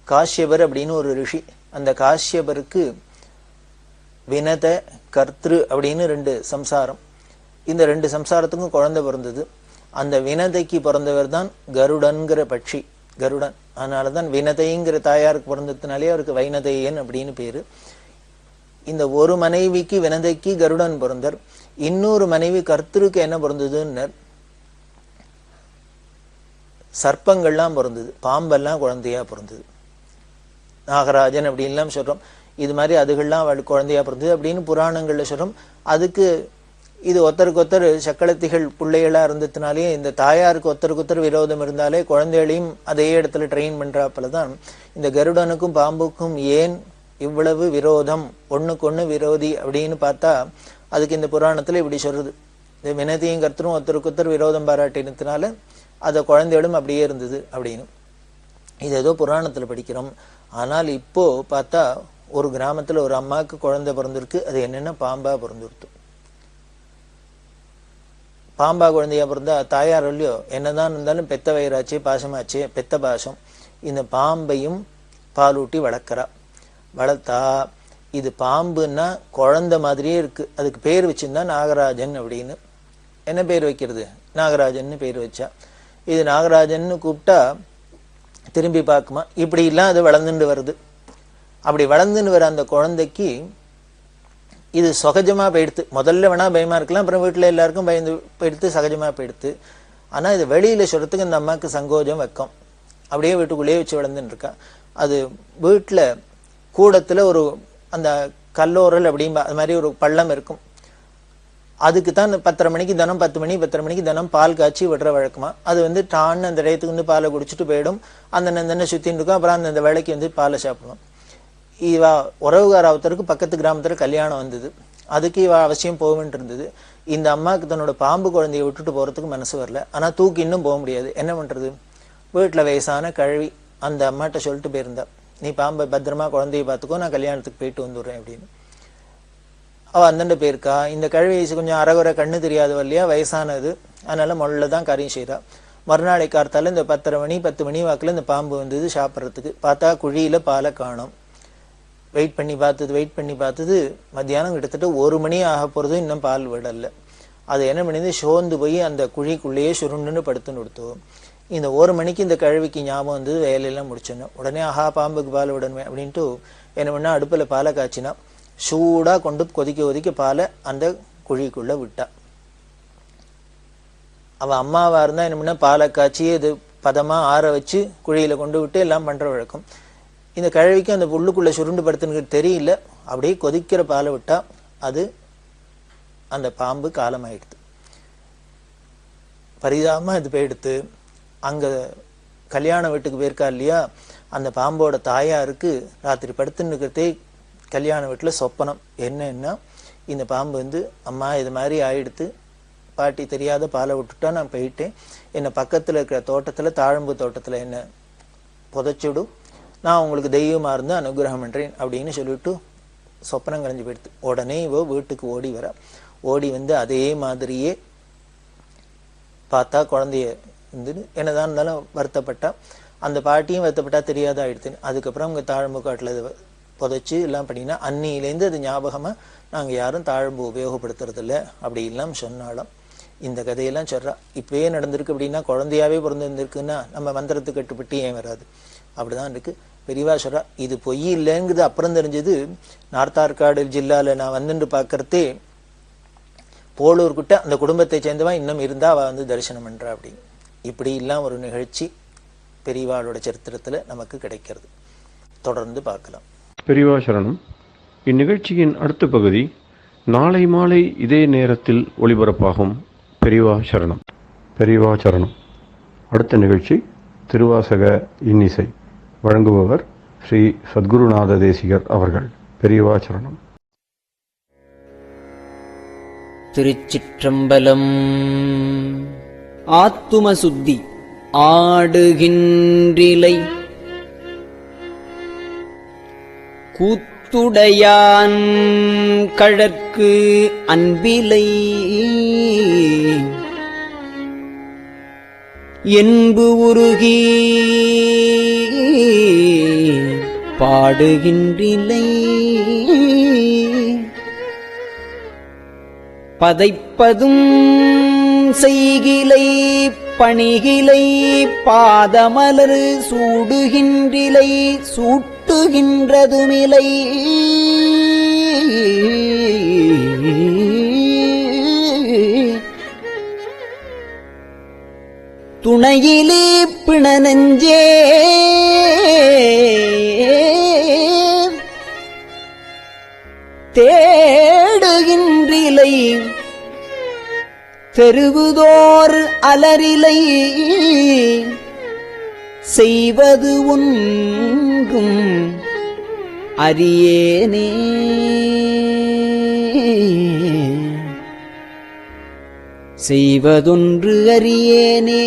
[SPEAKER 2] காஷ்யபர் அப்படின்னு ஒரு ரிஷி, அந்த காஷ்யபருக்கு வினத கர்த்திரு அப்படின்னு 2 சம்சாரம். இந்த 2 சம்சாரத்துக்கும் குழந்தை பிறந்தது. அந்த வினதைக்கு பிறந்தவர் தான் கருடன்கிற பட்சி, கருடன். அதனாலதான் வினதைங்கிற தாயாருக்கு பிறந்ததுனாலே அவருக்கு வைனதையன் அப்படின்னு பேரு. இந்த ஒரு மனைவிக்கு வினதைக்கு கருடன் பிறந்தார். இன்னொரு மனைவி கர்த்தருக்கு என்ன பிறந்ததுன்னு சர்ப்பங்கள்லாம் பிறந்தது, பாம்பெல்லாம் குழந்தையா பிறந்தது. நாகராஜன் அப்படின்லாம் சொல்றோம். இது மாதிரி அதுகள்லாம் அவள் குழந்தையா பிறந்தது அப்படின்னு புராணங்கள்ல சொல்றோம். அதுக்கு இது ஒருத்தருக்கு ஒருத்தர் சக்களத்திகள் பிள்ளைகளா இருந்ததுனாலே, இந்த தாயாருக்கு ஒருத்தருக்கு ஒருத்தர் விரோதம் இருந்தாலே குழந்தைகளையும் அதே இடத்துல ட்ரெயின் பண்றாப்பலதான் இந்த கருடனுக்கும் பாம்புக்கும் ஏன் இவ்வளவு விரோதம், ஒண்ணுக்கு ஒண்ணு விரோதி அப்படின்னு பார்த்தா அதுக்கு இந்த புராணத்துல இப்படி சொல்றது. இந்த வினதியும் கர்த்தரும் ஒருத்தருக்கு ஒருத்தர் விரோதம் பாராட்டினதுனால அந்த குழந்தைகளும் அப்படியே இருந்தது அப்படின்னு. இது ஏதோ புராணத்துல படிக்கிறோம். ஆனால் இப்போ பார்த்தா ஒரு கிராமத்துல ஒரு அம்மாவுக்கு குழந்தை பிறந்திருக்கு. அது என்னன்னா பாம்பா பிறந்துருத்து. பாம்பா குழந்தையா பிறந்தா தாயார் இல்லையோ, என்னதான் இருந்தாலும் பெத்த வயிறாச்சு, பாசமாச்சு, பெத்த பாசம். இந்த பாம்பையும் பாலூட்டி வளர்க்கிறா. வளர்த்தா இது பாம்புன்னா குழந்தை மாதிரியே இருக்கு. அதுக்கு பேர் வச்சிருந்தா நாகராஜன் அப்படின்னு. என்ன பேர் வைக்கிறது? நாகராஜன் பேர் வச்சா. இது நாகராஜன் கூப்பிட்டா திரும்பி பார்க்குமா? இப்படி எல்லாம் அது வளர்ந்துட்டு வருது. அப்படி வளர்ந்துன்னு வர அந்த குழந்தைக்கு இது சகஜமா போயிடுத்து. முதல்ல வேணா பயமா இருக்கலாம், அப்புறம் வீட்டுல எல்லாருக்கும் பயந்து போயிடுத்து, சகஜமா போயிடுத்து. ஆனா இது வெளியில சொல்றதுக்கு இந்த அம்மாவுக்கு சங்கோஜம் வைக்கும். அப்படியே வீட்டுக்குள்ளேயே வச்சு வளர்ந்துன்னு இருக்கா. அது வீட்டுல கூடத்துல ஒரு அந்த கல்லோரல் அப்படின்பா அது மாதிரி ஒரு பள்ளம் இருக்கும். அதுக்கு தான் 10:30 மணிக்கு தினம் 10 மணிக்கு தினம் பால் காய்ச்சி விடுற வழக்கமா. அது டான்னு அந்த இடத்துக்கு பாலை குடிச்சிட்டு போயிடும். அந்த சுத்தின்னு இருக்கும். அப்புறம் அந்த வேலைக்கு பாலை சாப்பிடுவோம். இவா உறவுகார அவத்தருக்கு பக்கத்து கிராமத்துல கல்யாணம் வந்தது. அதுக்கு இவ அவசியம் போகவேன் இருந்தது. இந்த அம்மாவுக்கு தன்னோட பாம்பு குழந்தைய விட்டுட்டு போறதுக்கு மனசு வரல. ஆனா தூக்கி இன்னும் போக முடியாது. என்ன பண்றது? வீட்டுல வயசான கழுவி அந்த அம்மாட்ட சொல்லிட்டு போயிருந்தா, நீ பாம்பை பத்திரமா குழந்தைய பார்த்துக்கோ, நான் கல்யாணத்துக்கு போயிட்டு வந்துடுறேன் அப்படின்னு. அவ அந்தண்ட போயிருக்கா. இந்த கழுவி வயசு கொஞ்சம் அறகுறை கண்ணு தெரியாதவ இல்லையா, வயசானது. அதனால மொள்ளதான் காரியம் செய்யறா. மறுநாளை கார்த்தால இந்த 10 மணி வாக்குல இந்த பாம்பு வந்தது சாப்பிட்றதுக்கு. பார்த்தா குழியில பாலை காணும். வெயிட் பண்ணி பார்த்தது மத்தியானம் கிட்டத்தட்ட 1 மணி ஆக போறது, இன்னும் பால் விடல. அது என்ன பண்ணிது, சோர்ந்து போய் அந்த குழிக்குள்ளேயே சுருண்டுன்னு படுத்துன்னு கொடுத்தோம். இந்த 1 மணிக்கு இந்த கழுவிக்கு ஞாபகம் வந்தது, வேலையெல்லாம் முடிச்சிடணும். உடனே ஆஹா பாம்புக்கு பால் விடணுமே அப்படின்ட்டு என்ன பண்ணா, அடுப்புல பாலை காய்ச்சினா சூடா கொண்டு கொதிக்க பாலை அந்த குழிக்குள்ள விட்டா. அவ அம்மாவா இருந்தா என்ன பண்ண, பாலை காய்ச்சி இது பதமா ஆற வச்சு குழியில கொண்டு விட்டு எல்லாம் பண்ற வழக்கம். இந்த கழுவிக்கு அந்த புல்லுக்குள்ள சுருண்டு படுத்துன்னு தெரியல. அப்படியே கொதிக்கிற பாலை விட்டா அது அந்த பாம்பு காலமாயிடுது. பரிதாபமா இது போயிடுத்து. அங்க கல்யாண வீட்டுக்கு போயிருக்கா இல்லையா, அந்த பாம்போட தாயாருக்கு ராத்திரி படுத்துன்னு இருக்கிறதே கல்யாண வீட்டுல சொப்பனம். என்னன்னா, இந்த பாம்பு அம்மா இது மாதிரி ஆயிடுத்து, பாட்டி தெரியாத பாலை விட்டுட்டா, நான் போயிட்டேன், என்னை பக்கத்துல இருக்கிற தோட்டத்துல தாழம்பு தோட்டத்துல என்ன புதைச்சிடும், நான் உங்களுக்கு தெய்வமா இருந்து அனுகிரகம் பண்றேன் அப்படின்னு சொல்லிட்டு சொப்பனம் கலைஞ்சு போயிடுது. உடனே இவ வீட்டுக்கு ஓடி வர. ஓடி அதே மாதிரியே பார்த்தா குழந்தைய என்னதான் இருந்தாலும் வருத்தப்பட்டா. அந்த பாட்டியும் வருத்தப்பட்டா, தெரியாத ஆயிடுத்து. அதுக்கப்புறம் அவங்க தாழம்பு காட்டுல புதைச்சு எல்லாம் பண்ணினா, அன்னியிலேருந்து அது ஞாபகமா நாங்க யாரும் தாழம்பு உபயோகப்படுத்துறது இல்லை அப்படி எல்லாம் சொன்னாலும். இந்த கதையெல்லாம் சொல்றா. இப்பவே நடந்திருக்கு அப்படின்னா, குழந்தையாவே பிறந்திருந்திருக்குன்னா நம்ம மந்திரத்துக்கு கட்டுப்பட்டு ஏன் வராது? அப்படிதான் இருக்கு. பெரியவா சொல்றா, இது பொய் இல்லைங்கிறது அப்புறம் தெரிஞ்சது. நார்த்தார்காடு ஜில்லால நான் வந்துட்டு பாக்கறதே, போலூர்கிட்ட அந்த குடும்பத்தை சேர்ந்தவா இன்னும் இருந்தா அவ தரிசனம் பண்றா. அப்படி இப்படி எல்லாம் ஒரு நிகழ்ச்சி பெரியவாளோட சரித்திரத்துல நமக்கு கிடைக்கிறது. தொடர்ந்து பார்க்கலாம்.
[SPEAKER 1] பெரியவா சரணம். இந்நிகழ்ச்சியின் அடுத்த பகுதி நாளை மாலை இதே நேரத்தில் ஒளிபரப்பாகும். பெரியவா சரணம். பெரியவா சரணம். அடுத்த நிகழ்ச்சி திருவாசக இன்னிசை. வழங்குபவர் ஸ்ரீ சத்குருநாத தேசிகர் அவர்கள். பெரியவா சரணம்.
[SPEAKER 5] திருச்சிற்றம்பலம். ஆத்தும சுத்தி ஆடுகின்றிலை கூத்துடையான் கழற்கு அன்பிலை என்பு உருகி பாடுகின்றிலை பதைப்பதும் செய்கிலை பணிகிலை பாதமலர் சூடுகின்றிலை சூட்டுகின்றதுமிலை துணையிலே பிணநெஞ்சே தேடுகின்றிலை தெருவுதோர் அலரிலை செய்வது ஒன்றும் அறியேனே செய்வதொன்று அறியேனே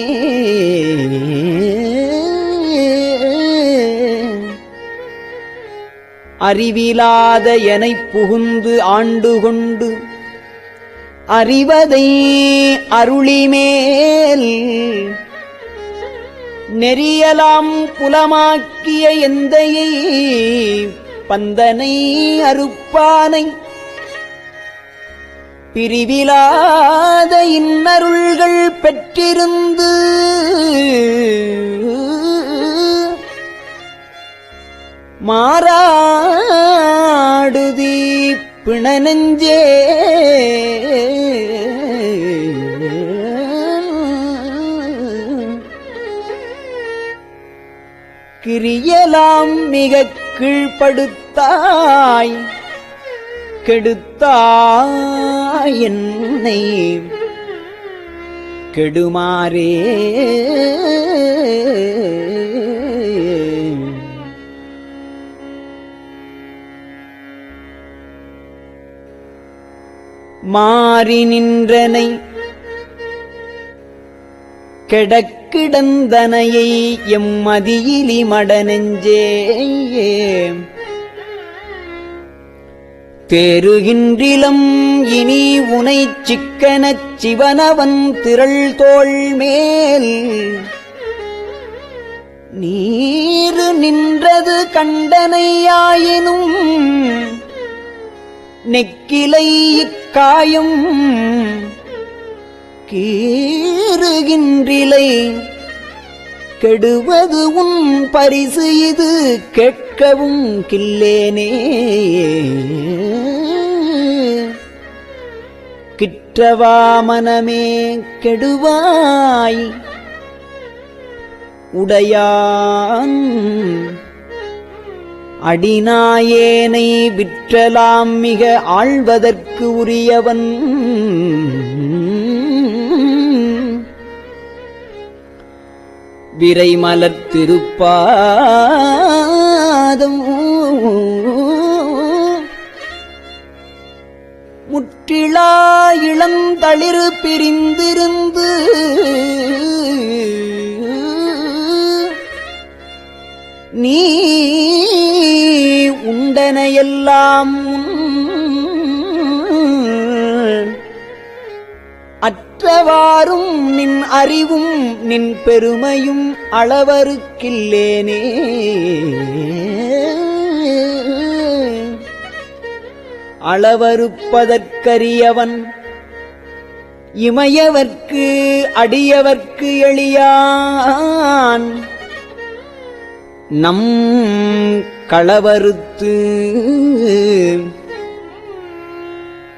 [SPEAKER 5] அறிவிலாத எனைப் புகுந்து ஆண்டு கொண்டு அறிவதை அருளிமேல் நெறியலாம் புலமாக்கிய எந்தையை பந்தனை அறுப்பானை பிரிவிலாத இன்னருள்கள் பெற்றிருந்து மாறாடுதி பிணநெஞ்சே கிரியலாம் மிகக் கீழ்ப்படுத்தாய் கெடுத்தாய் என்னை கெடுமாறே மாறி நின்றனை கெடக்கிடந்தனையை எம்மதியிலி மடநெஞ்சே தேறுகின்றிலம் இனி உனைச் சிக்கனச் சிவனவன் திரள் தோள் மேல் நீரு நின்றது கண்டனையாயினும் நெக்கிலை இக்காயும் கீறுகின்றிலை கெடுவது உன் பரிசு இது கேட்கவும் கில்லேனே கிற்றவா மனமே கெடுவாய் உடையான் அடிநாயேனை விற்றலாம் மிக ஆழ்வதற்கு உரியவன் விரைமலர் திருப்பாதம் முற்றிலா இளந்தளிர் பிரிந்திருந்து நீ உண்டனையெல்லாம் அற்றவாறும் நின் அறிவும் நின் பெருமையும் அளவருக்கில்லேனே அளவறுப்பதற்கரியவன் இமையவர்க்கு அடியவர்க்கு எளியான் நம் களவறுத்து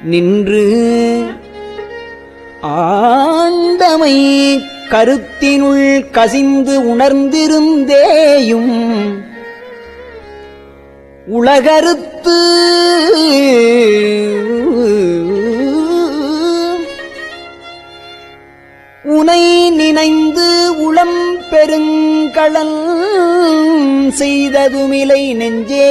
[SPEAKER 5] நின்று ஆண்டமை கருத்தினுள் கசிந்து உணர்ந்திருந்தேயும் உலகறுத்து உனை நினைந்து உளம் பெருங்கடல் செய்ததுமிலை நெஞ்சே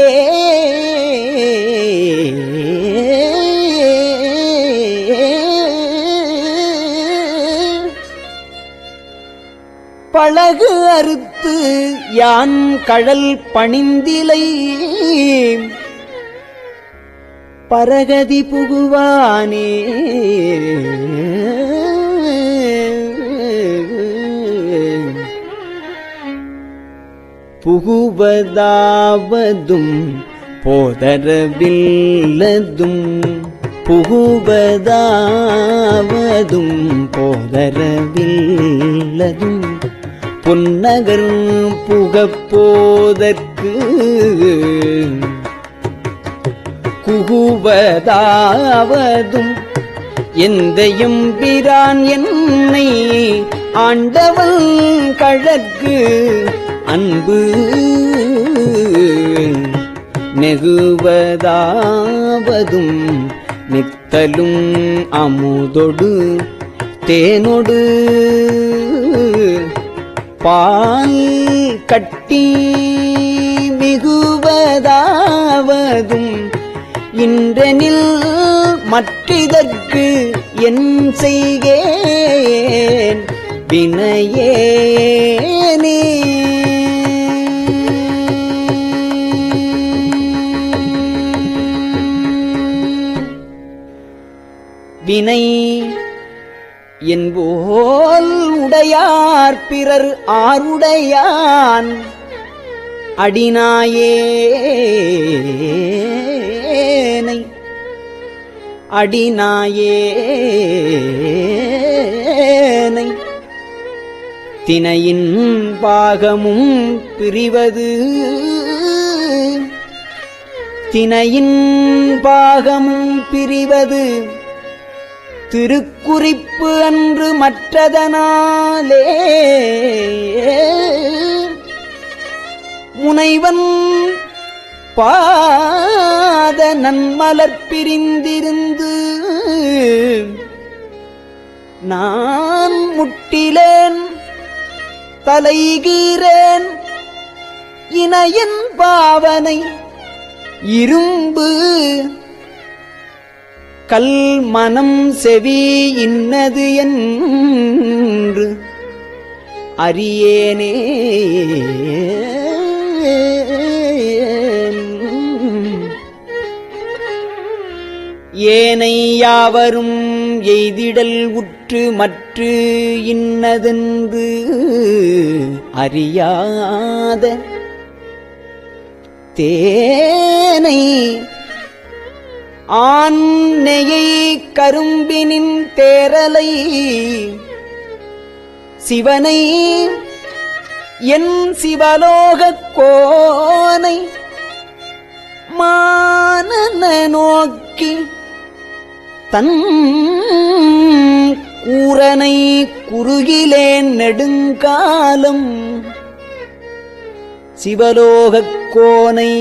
[SPEAKER 5] பழகு அறுத்து யான் கழல் பணிந்திலை பரகதி புகுவானே புகுவதாவதும் போதரவில்லதும் புகுவதாவதும் போதரவில்லதும் பொன்னகர் புகப்போதற்கு குகுவதாவதும் எந்தையும் பிரான் என்னை ஆண்டவன் கழற்கு அன்பு நெகுவதாவதும் நித்தலும் அமுதொடு தேனொடு பால் கட்டி மிகுவதாவதும் இன்றெனில் மற்றிதற்கு என் செய்கேன் வினையேனே வினை என்போல் உடையார் பிறர் ஆருடையான் அடிநாயேனை அடிநாயேனை தினையின் பாகமும் பிரிவது தினையின் பாகமும் பிரிவது திருக்குறிப்பு அன்று மற்றதனாலே முனைவன் பாத நன்மலர் பிரிந்திருந்து நான் முட்டிலேன் தலைகீரேன் இணையன் பாவனை இரும்பு கல் மனம் செவி இன்னது என்று அறியேனே ஏனை யாவரும் எய்திடல் உற்று மற்று இன்னதென்று அறியாத தேனை ஆன்னையை கரும்பினின் தேரலை சிவனை என் சிவலோகக் கோனை மானன நோக்கி தன் கூரனை குறுகிலேன் நெடுங்காலம் சிவலோகக் கோனை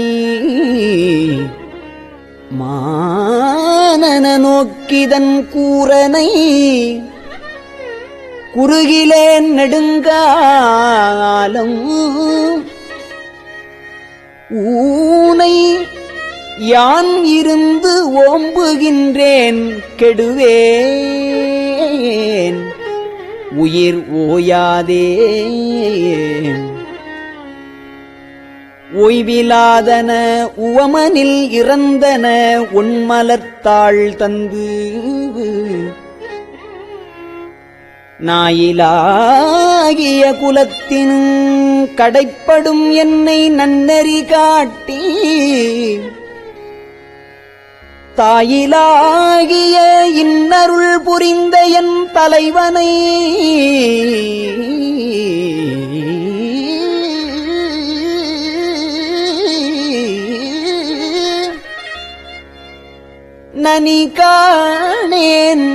[SPEAKER 5] மானன நோக்கிதன் கூரனை குறுகிலேன் நெடுங்காலம் ஊனை யான் இருந்து ஓம்புகின்றேன் கெடுவேன் உயிர் ஓயாதே ஓய்விலாதன உவமனில் இறந்தன உன்மலர்த்தாள் தந்து நாயிலாகிய குலத்தினும் கடைப்படும் என்னை நன்னெறி காட்டி தாயிலாகிய இன்னருள் புரிந்த என் தலைவனை நனி காணேன்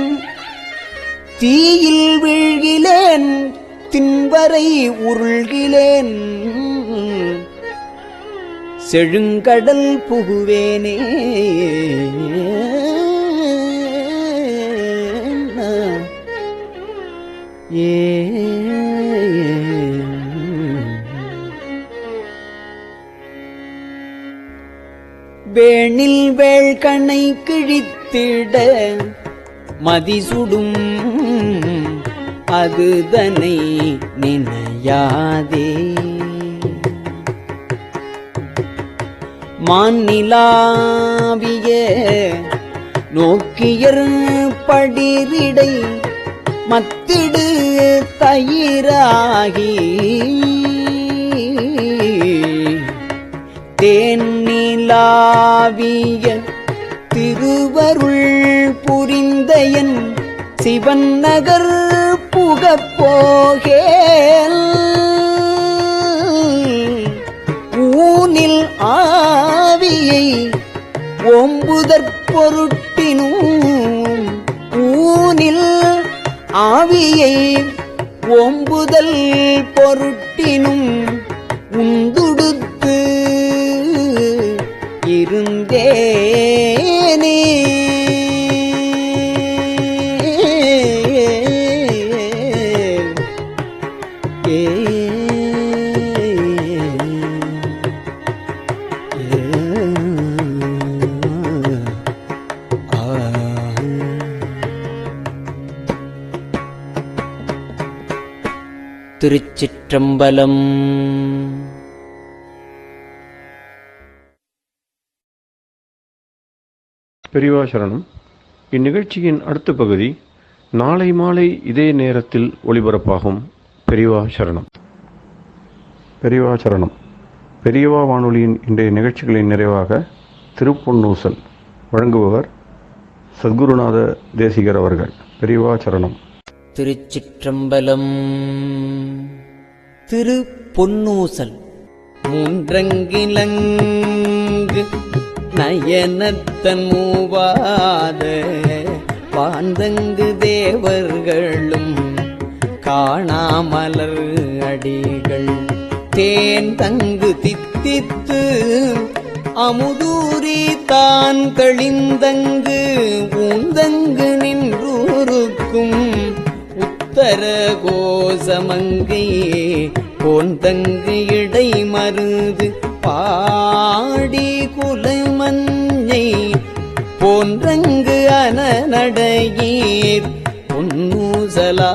[SPEAKER 5] தீயில் வீழ்கிலேன் தின்வரை உருள்கிலேன் செழுங்கடல் புகுவேனே வேணில் வேள்கணை கிழித்திட மதிசுடும் அதுதனை நினையாதே மாநிலாவிய நோக்கியர் படிரிடை மத்திடு தயிராகி தேன்நிலாவிய திருவருள் புரிந்தயன் சிவன் நகர் புகப்போகேன் ஊனில் ஆவியை ஓம்புதற் பொருட்டினும் ஊனில் ஆவியை ஓம்புதல் பொருட்டினும் உந்துடுத்து இருந்தேனே திருச்சிற்றம்பலம்.
[SPEAKER 1] பெரியவா சரணம். இந்நிகழ்ச்சியின் அடுத்த பகுதி நாளை மாலை இதே நேரத்தில் ஒளிபரப்பாகும். பெரியவா சரணம். பெரியவா சரணம். பெரியவா வானொலியின் இன்றைய நிகழ்ச்சிகளின் நிறைவாக திருப்பொன்னூசல் வழங்குபவர் சத்குருநாத தேசிகர் அவர்கள். பெரியவா சரணம்.
[SPEAKER 5] திருச்சிற்றம்பலம். திரு பொன்னூசல். மூன்றங்கிலங்கு நயனத்தன் மூவாத பாந்தங்கு தேவர்களும் காணாமலர் அடிகள் தேன் தங்கு தித்தித்து அமுதூரி தான் கழிந்தங்கு ஊந்தங்கு நின்றூருக்கும் உத்தர கோசமங்கை போந்தங்கு இடை மருது பாடி குலமஞ்சை போன்றங்கு அனநடையீர் பொன்னூசலாடாமோ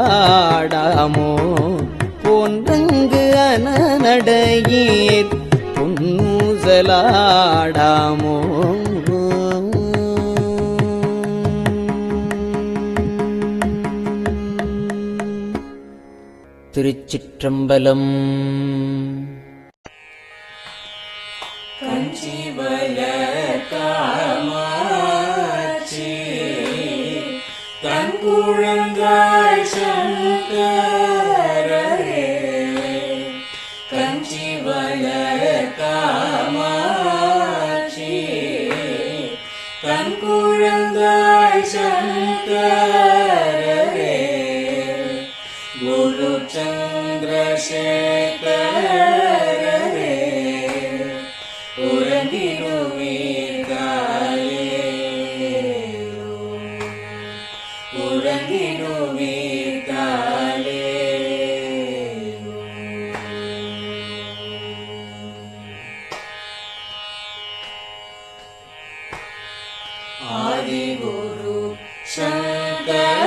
[SPEAKER 5] போன்றங்கு அனநடையீர் பொன்னூசலாடாமோ. திருச்சிற்றம்பலம்.
[SPEAKER 6] கஞ்சிவல காமாட்சி தன் குழந்தாய் சங்கரரே. கஞ்சிவல காமாட்சி தன் குழந்தாய் சங்கரரே. குரு சந்திரசேகரரே உறங்கிடுவீர்களே உறங்கிடுவீர்களே. ஆதிகுரு சங்கரராய்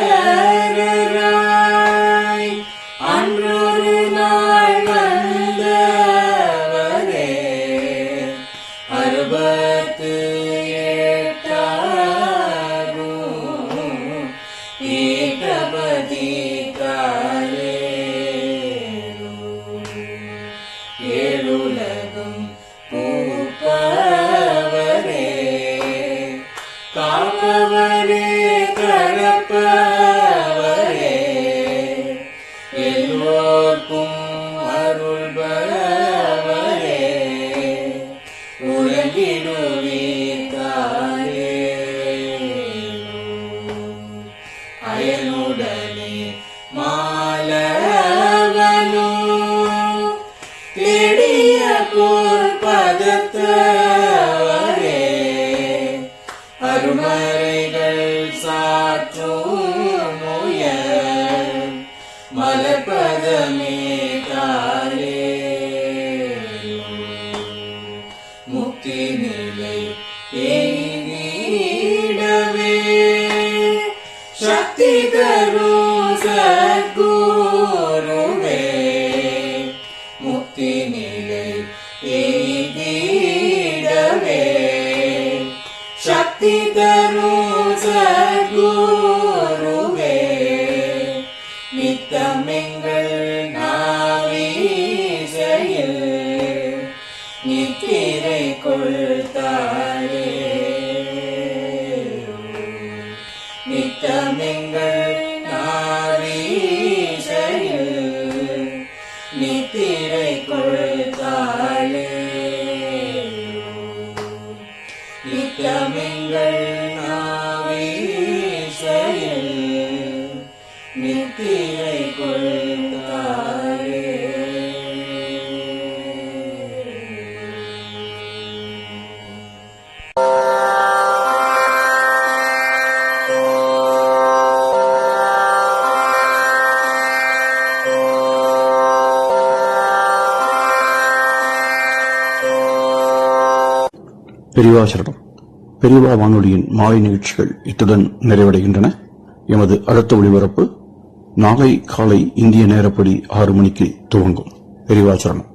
[SPEAKER 6] அன்றொரு நாள் வந்தவரே. 68 ஏகபதி காலேரு. ஏழுலகும் பூப்பவரே காப்பவரே கரப்பவரே. எல்லோர்க்கும் அருள்பவரே உறங்கிடுவீர்களே. அயனுடனே மாலவனோ தேடிய பொற்பதத்தவரே. அருமறைகள் சாற்றும் முயல் மலர்பதமே காலே. முக்தி நிலை எய்திடவே சக்தி தரும் சத்குருவே. முக்தி நிலை எய்திடவே சக்தி தரும் சத்குருவே. நித்தமெங்கள் நாவீசையில் நித்திரை கொள்தாளே. நித்தமெங்கள் நாவீசையில் நித்திரை கொள்தாளே. நித்தமெங்கள் நாவீசையில் நித்திரை கொள்தாளே.
[SPEAKER 1] பெரியவா சரணம். பெரியவா வானொலியின் மாலை நிகழ்ச்சிகள் இத்துடன் நிறைவடைகின்றன. எமது அடுத்த ஒளிபரப்பு நாளை காலை இந்திய நேரப்படி 6 மணிக்கு துவங்கும். பெரியவா சரணம்.